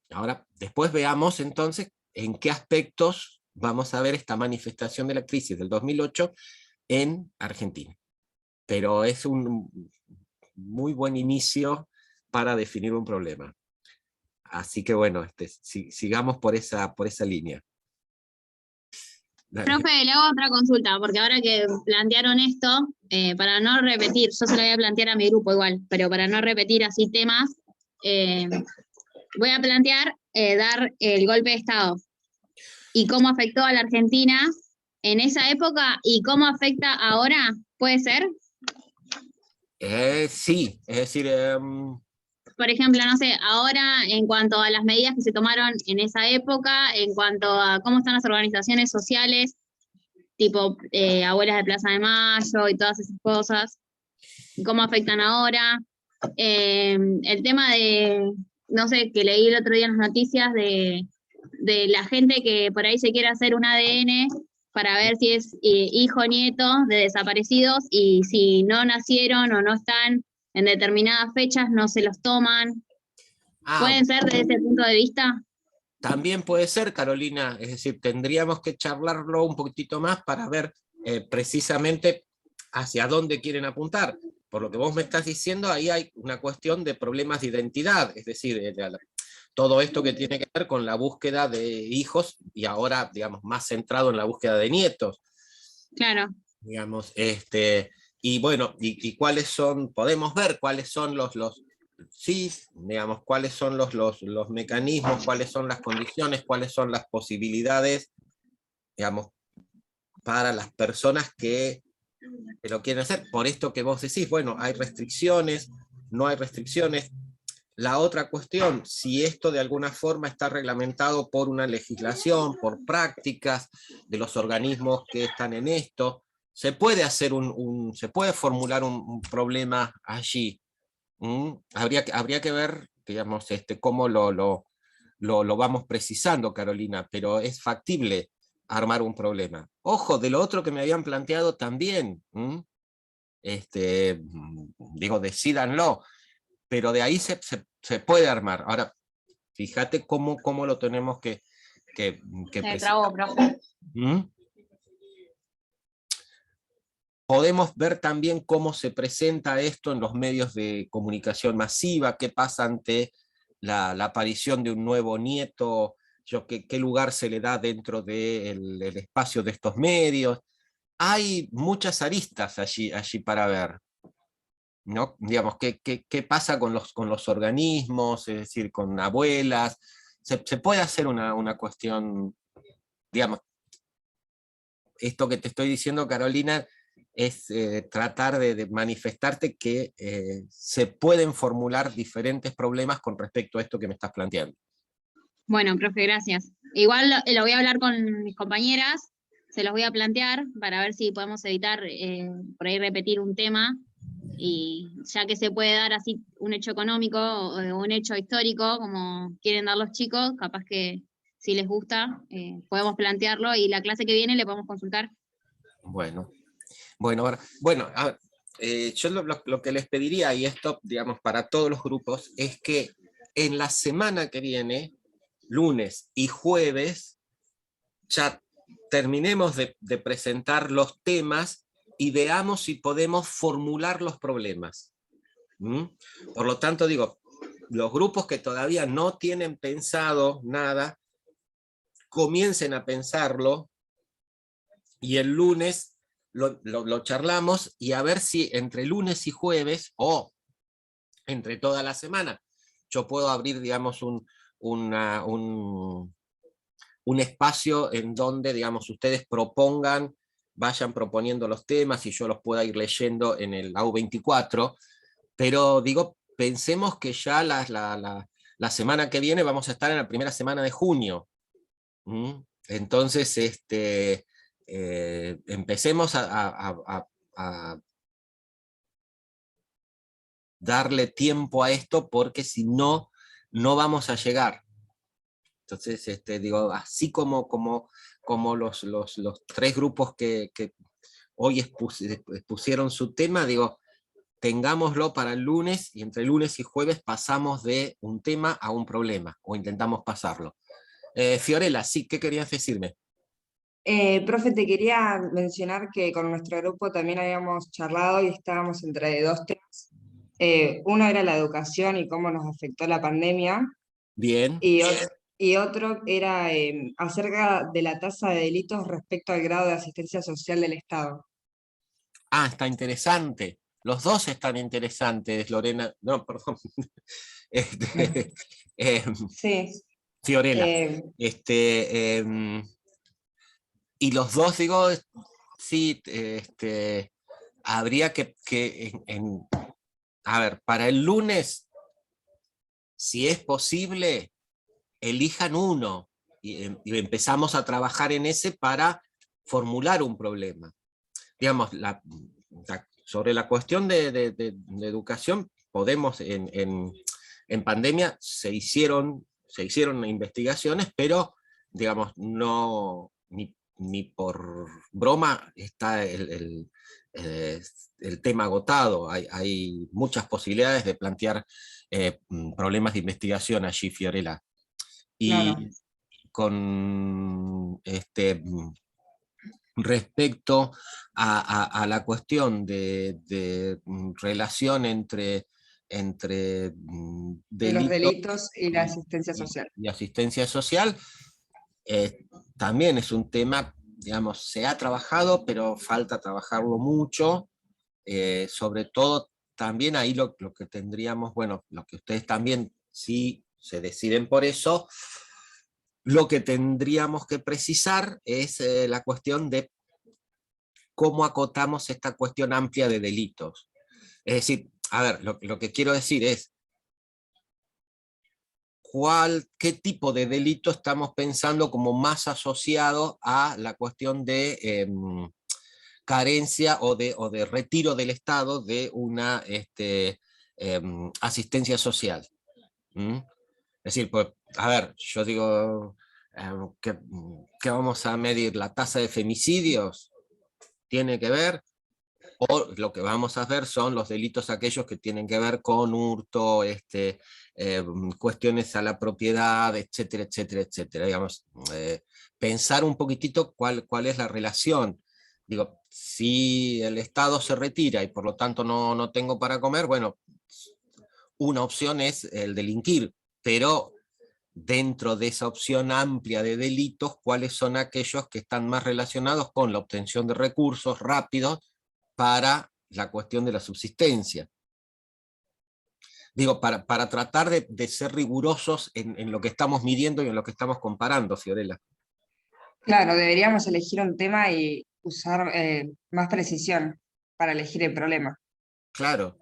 Ahora, después veamos entonces en qué aspectos vamos a ver esta manifestación de la crisis del 2008 en Argentina. Pero es un muy buen inicio para definir un problema. Así que bueno, sigamos por esa línea. Profe, le hago otra consulta, porque ahora que plantearon esto, para no repetir, yo se lo voy a plantear a mi grupo igual, pero para no repetir así temas, voy a plantear dar el golpe de Estado y cómo afectó a la Argentina en esa época y cómo afecta ahora, ¿puede ser? Sí, es decir, por ejemplo, no sé, ahora en cuanto a las medidas que se tomaron en esa época, en cuanto a cómo están las organizaciones sociales, tipo Abuelas de Plaza de Mayo y todas esas cosas, y cómo afectan ahora. El tema de, no sé, que leí el otro día en las noticias de la gente que por ahí se quiere hacer un ADN para ver si es hijo o nieto de desaparecidos, y si no nacieron o no están en determinadas fechas, no se los toman. Ah, ¿Pueden ser desde ese punto de vista? también puede ser, Carolina, es decir, tendríamos que charlarlo un poquitito más para ver precisamente hacia dónde quieren apuntar. Por lo que vos me estás diciendo, ahí hay una cuestión de problemas de identidad, es decir, todo esto que tiene que ver con la búsqueda de hijos y ahora, digamos, más centrado en la búsqueda de nietos. Claro. Digamos, y bueno, y cuáles son, podemos ver cuáles son sí, digamos, cuáles son los mecanismos, cuáles son las condiciones, cuáles son las posibilidades, digamos, para las personas que lo quieren hacer. Por esto que vos decís, bueno, hay restricciones, no hay restricciones. La otra cuestión, si esto de alguna forma está reglamentado por una legislación, por prácticas de los organismos que están en esto, se puede hacer se puede formular un problema allí. Habría que ver, digamos, cómo lo vamos precisando, Carolina, pero es factible armar un problema. Ojo, de lo otro que me habían planteado también, digo, decídanlo, pero de ahí se puede armar. Ahora, fíjate cómo lo tenemos que Se presentar. trabó, profe. Podemos ver también cómo se presenta esto en los medios de comunicación masiva, qué pasa ante la aparición de un nuevo nieto, qué lugar se le da dentro del espacio de estos medios. Hay muchas aristas allí para ver, ¿no? Digamos, qué pasa con los organismos, es decir, con abuelas. Se puede hacer una cuestión, digamos, esto que te estoy diciendo, Carolina, es tratar de manifestarte que se pueden formular diferentes problemas con respecto a esto que me estás planteando. Bueno, profe, gracias. Igual lo voy a hablar con mis compañeras, se los voy a plantear para ver si podemos evitar por ahí repetir un tema, y ya que se puede dar así un hecho económico o un hecho histórico, como quieren dar los chicos, capaz que si les gusta, podemos plantearlo, y la clase que viene le podemos consultar. Bueno, a ver, yo lo que les pediría, y esto, digamos, para todos los grupos, es que en la semana que viene, lunes y jueves, ya terminemos de presentar los temas y veamos si podemos formular los problemas. Por lo tanto, digo, los grupos que todavía no tienen pensado nada, comiencen a pensarlo, y el lunes lo charlamos, y a ver si entre lunes y jueves, o entre toda la semana, yo puedo abrir, digamos, un espacio en donde, digamos, ustedes propongan, vayan proponiendo los temas y yo los pueda ir leyendo en el AU24, pero digo, pensemos que ya la semana que viene vamos a estar en la primera semana de junio. Entonces, empecemos a darle tiempo a esto, porque si no, no vamos a llegar. Entonces, digo, así como los tres grupos que hoy expusieron su tema, digo, tengámoslo para el lunes, y entre lunes y jueves pasamos de un tema a un problema, o intentamos pasarlo. Fiorella, sí, ¿qué querías decirme? Profe, te quería mencionar que con nuestro grupo también habíamos charlado y estábamos entre dos temas. Uno era la educación y cómo nos afectó la pandemia, Bien. y otro era acerca de la tasa de delitos respecto al grado de asistencia social del Estado. Ah, está interesante. Los dos están interesantes, Lorena. No, perdón. Sí. Fiorella. Y los dos, digo, sí, habría que a ver, para el lunes, si es posible, elijan uno y empezamos a trabajar en ese para formular un problema. Digamos, sobre la cuestión de educación, podemos, en pandemia se hicieron investigaciones, pero, digamos, no, ni por broma está el tema agotado. Hay muchas posibilidades de plantear problemas de investigación allí, Fiorella. Y Claro. con respecto a la cuestión de relación entre De los delitos delitos y la y, asistencia social. y asistencia social, también es un tema, digamos, se ha trabajado, pero falta trabajarlo mucho, sobre todo también ahí lo que tendríamos, bueno, lo que ustedes también, si se deciden por eso, lo que tendríamos que precisar es la cuestión de cómo acotamos esta cuestión amplia de delitos. Es decir, a ver, lo que quiero decir es, ¿qué tipo de delito estamos pensando como más asociado a la cuestión de carencia o de retiro del Estado de una asistencia social? ¿Mm? Es decir, pues, a ver, yo digo, ¿qué vamos a medir? ¿La tasa de femicidios? ¿Tiene que ver? O lo que vamos a ver son los delitos aquellos que tienen que ver con hurto, cuestiones a la propiedad, etcétera, etcétera, etcétera. Digamos, pensar un poquitito cuál es la relación. Digo, si el Estado se retira y por lo tanto no tengo para comer, bueno, una opción es el delinquir, pero dentro de esa opción amplia de delitos, ¿cuáles son aquellos que están más relacionados con la obtención de recursos rápidos para la cuestión de la subsistencia? Digo, para tratar de ser rigurosos en lo que estamos midiendo y en lo que estamos comparando, Fiorella. Claro, deberíamos elegir un tema y usar más precisión para elegir el problema. Claro,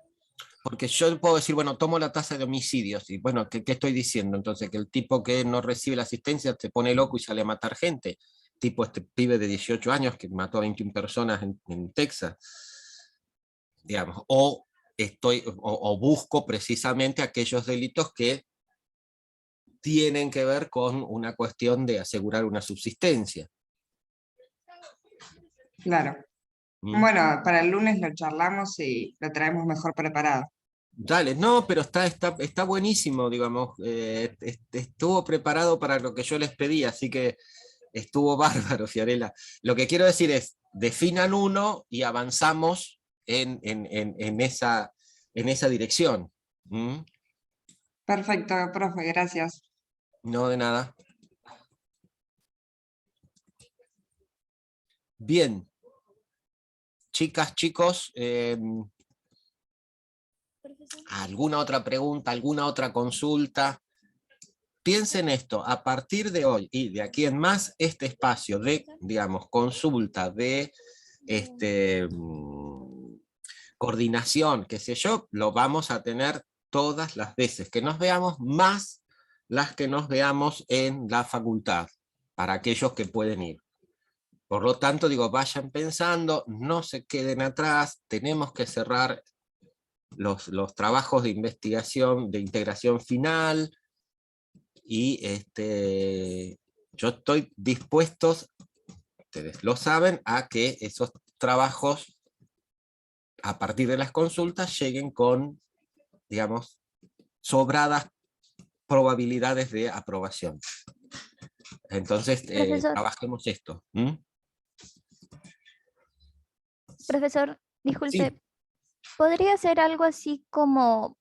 porque yo puedo decir, bueno, tomo la tasa de homicidios, y bueno, ¿qué estoy diciendo? Entonces, que el tipo que no recibe la asistencia se pone loco y sale a matar gente. Tipo este pibe de 18 años que mató a 21 personas en Texas. Digamos, o busco precisamente aquellos delitos que tienen que ver con una cuestión de asegurar una subsistencia. Claro. ¿Mm? Bueno, para el lunes lo charlamos y lo traemos mejor preparado. Dale, no, pero está buenísimo, digamos, estuvo preparado para lo que yo les pedí, así que estuvo bárbaro, Fiorella. Lo que quiero decir es, definan uno y avanzamos en esa dirección. ¿Mm? Perfecto, profe, gracias. No, de nada. Bien. Chicas, chicos, ¿alguna otra pregunta, alguna otra consulta? Piensen esto, a partir de hoy y de aquí en más, este espacio de, digamos, consulta, de coordinación, qué sé yo, lo vamos a tener todas las veces que nos veamos, más las que nos veamos en la facultad, para aquellos que pueden ir. Por lo tanto, digo, vayan pensando, no se queden atrás, tenemos que cerrar los trabajos de investigación, de integración final, y yo estoy dispuesto, ustedes lo saben, a que esos trabajos, a partir de las consultas, lleguen con, digamos, sobradas probabilidades de aprobación. Entonces, trabajemos esto. ¿Mm? Profesor, disculpe, Sí. ¿podría ser algo así como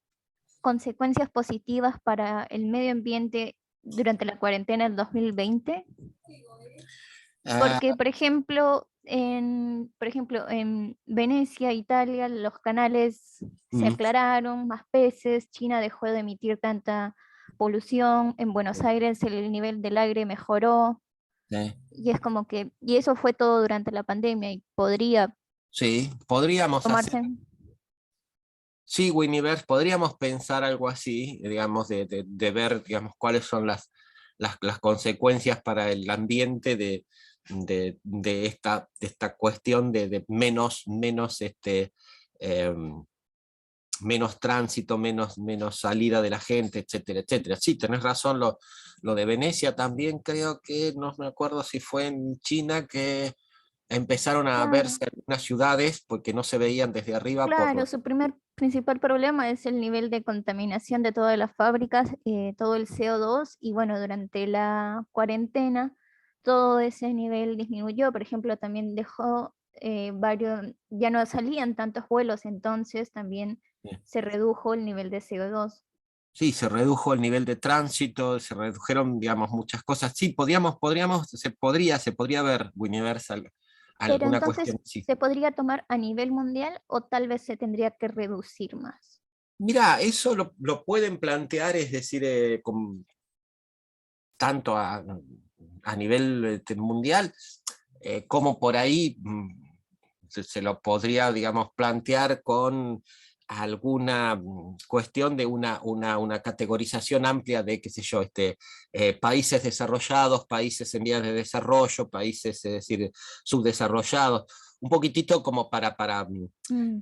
consecuencias positivas para el medio ambiente durante la cuarentena del 2020? Porque, por ejemplo, en Venecia, Italia, los canales se aclararon, más peces, China dejó de emitir tanta polución, en Buenos Aires el nivel del aire mejoró, y es como que, y eso fue todo durante la pandemia, y podría Sí, podríamos hacer, tomarse. Sí, Winiverse, podríamos pensar algo así, digamos, de ver, digamos, cuáles son las consecuencias para el ambiente de esta cuestión de menos menos tránsito, menos salida de la gente, etcétera, etcétera. Sí, tenés razón, lo de Venecia también creo que, no me acuerdo si fue en China, que empezaron a Claro, verse algunas ciudades porque no se veían desde arriba claro, su principal problema es el nivel de contaminación de todas las fábricas, todo el CO2, y bueno, durante la cuarentena todo ese nivel disminuyó. Por ejemplo, también dejó ya no salían tantos vuelos, entonces también se redujo el nivel de CO2. Sí, se redujo el nivel de tránsito, se redujeron, digamos, muchas cosas. Sí, se podría ver Universal Pero alguna entonces, cuestión, sí. ¿se podría tomar a nivel mundial o tal vez se tendría que reducir más? Mira, eso lo pueden plantear, es decir, tanto a nivel mundial, como por ahí se lo podría, digamos, plantear con alguna cuestión de una categorización amplia de, qué sé yo, países desarrollados, países en vías de desarrollo, países, es decir, subdesarrollados, un poquitito como para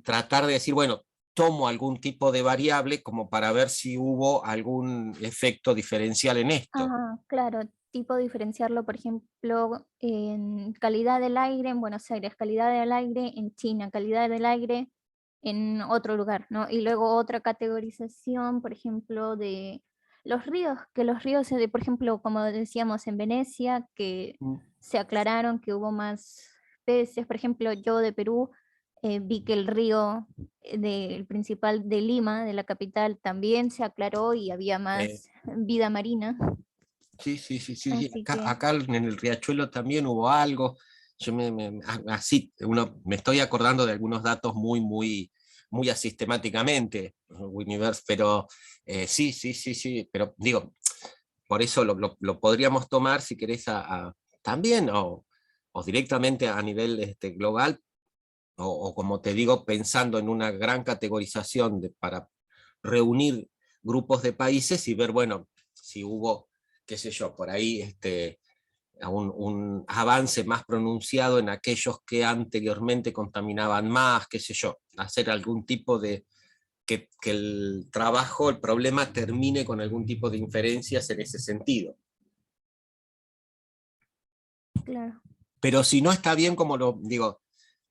tratar de decir, bueno, tomo algún tipo de variable como para ver si hubo algún efecto diferencial en esto. Ah, claro, tipo diferenciarlo, por ejemplo, en calidad del aire en Buenos Aires, calidad del aire en China, calidad del aire en otro lugar, ¿no? Y luego otra categorización, por ejemplo, de los ríos, que los ríos, por ejemplo, como decíamos en Venecia, que se aclararon que hubo más peces. Por ejemplo, yo de Perú vi que el río el principal de Lima, de la capital, también se aclaró y había más vida marina. Sí, sí, sí, sí. Así que Acá en el Riachuelo también hubo algo. Yo así, me estoy acordando de algunos datos muy asistemáticamente, Winiverse, pero sí, sí, sí, sí. Pero digo, por eso lo podríamos tomar, si querés, también, o directamente a nivel global, o como te digo, pensando en una gran categorización para reunir grupos de países y ver, bueno, si hubo, qué sé yo, por ahí un avance más pronunciado en aquellos que anteriormente contaminaban más, qué sé yo, hacer algún tipo de, que el trabajo, el problema termine con algún tipo de inferencias en ese sentido. claro. Pero si no está bien, como lo digo,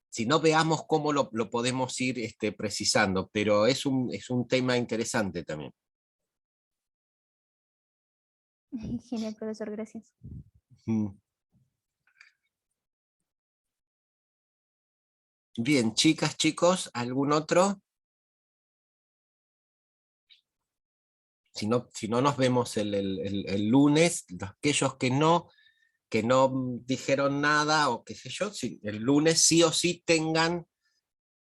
si no, veamos cómo lo podemos ir precisando, pero es un tema interesante también. Genial, profesor, gracias. Bien, chicas, chicos, ¿algún otro? Si no nos vemos el lunes, aquellos que no dijeron nada, o qué sé yo, el lunes sí o sí tengan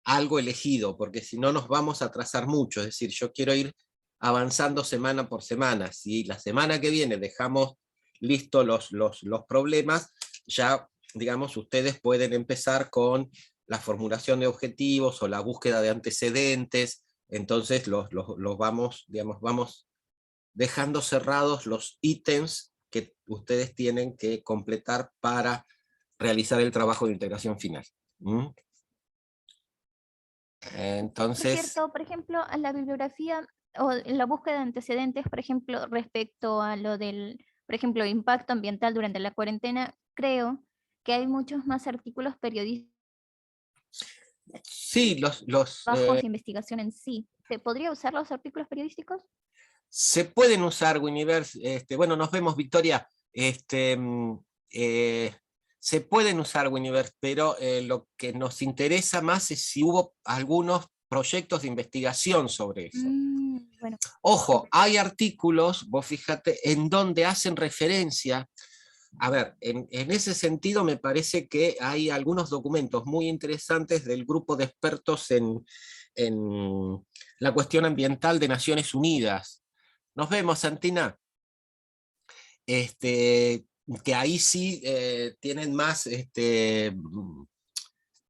algo elegido, porque si no nos vamos a atrasar mucho. Es decir, yo quiero ir avanzando semana por semana. Si la semana que viene dejamos listos los problemas, ya, digamos, ustedes pueden empezar con la formulación de objetivos o la búsqueda de antecedentes. Entonces los vamos, digamos, vamos dejando cerrados los ítems que ustedes tienen que completar para realizar el trabajo de integración final. Por Entonces, cierto, por ejemplo, a la bibliografía o en la búsqueda de antecedentes, por ejemplo, respecto a lo del, por ejemplo, impacto ambiental durante la cuarentena, creo que hay muchos más artículos periodísticos, sí, trabajos de investigación en sí. ¿Se podría usar los artículos periodísticos? se pueden usar, Winiverse. Bueno, nos vemos, Victoria. Se pueden usar Winiverse, pero lo que nos interesa más es si hubo algunos proyectos de investigación sobre eso. Bueno. Ojo, hay artículos, vos fíjate, en donde hacen referencia. A ver, en ese sentido me parece que hay algunos documentos muy interesantes del grupo de expertos en la cuestión ambiental de Naciones Unidas. Nos vemos, Santina. Que ahí sí tienen más,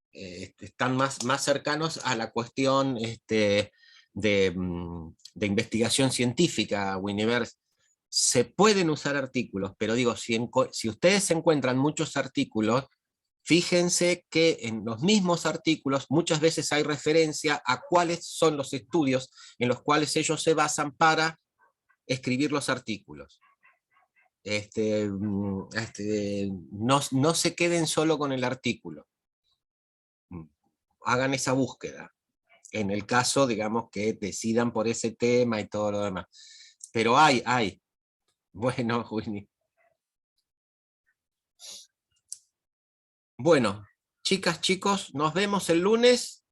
están más cercanos a la cuestión de investigación científica, Winiver, se pueden usar artículos, pero digo, si ustedes encuentran muchos artículos, fíjense que en los mismos artículos muchas veces hay referencia a cuáles son los estudios en los cuales ellos se basan para escribir los artículos. No se queden solo con el artículo. Hagan esa búsqueda. En el caso, digamos, que decidan por ese tema y todo lo demás. Pero hay. Bueno, Winnie. Bueno, chicas, chicos, nos vemos el lunes.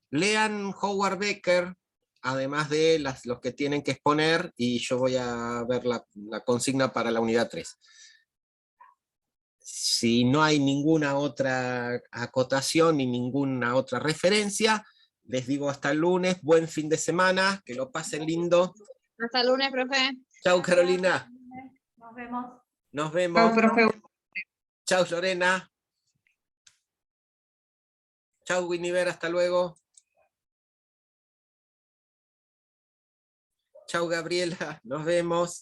Lean Howard Becker, además de los que tienen que exponer, y yo voy a ver la consigna para la unidad 3. Si no hay ninguna otra acotación ni ninguna otra referencia, les digo hasta el lunes, buen fin de semana, que lo pasen lindo. Hasta el lunes, profe. Chau, Carolina. Nos vemos. Nos vemos. Chau, profe. Chau, Lorena. Chau, Winiver, hasta luego. Chau, Gabriela, nos vemos.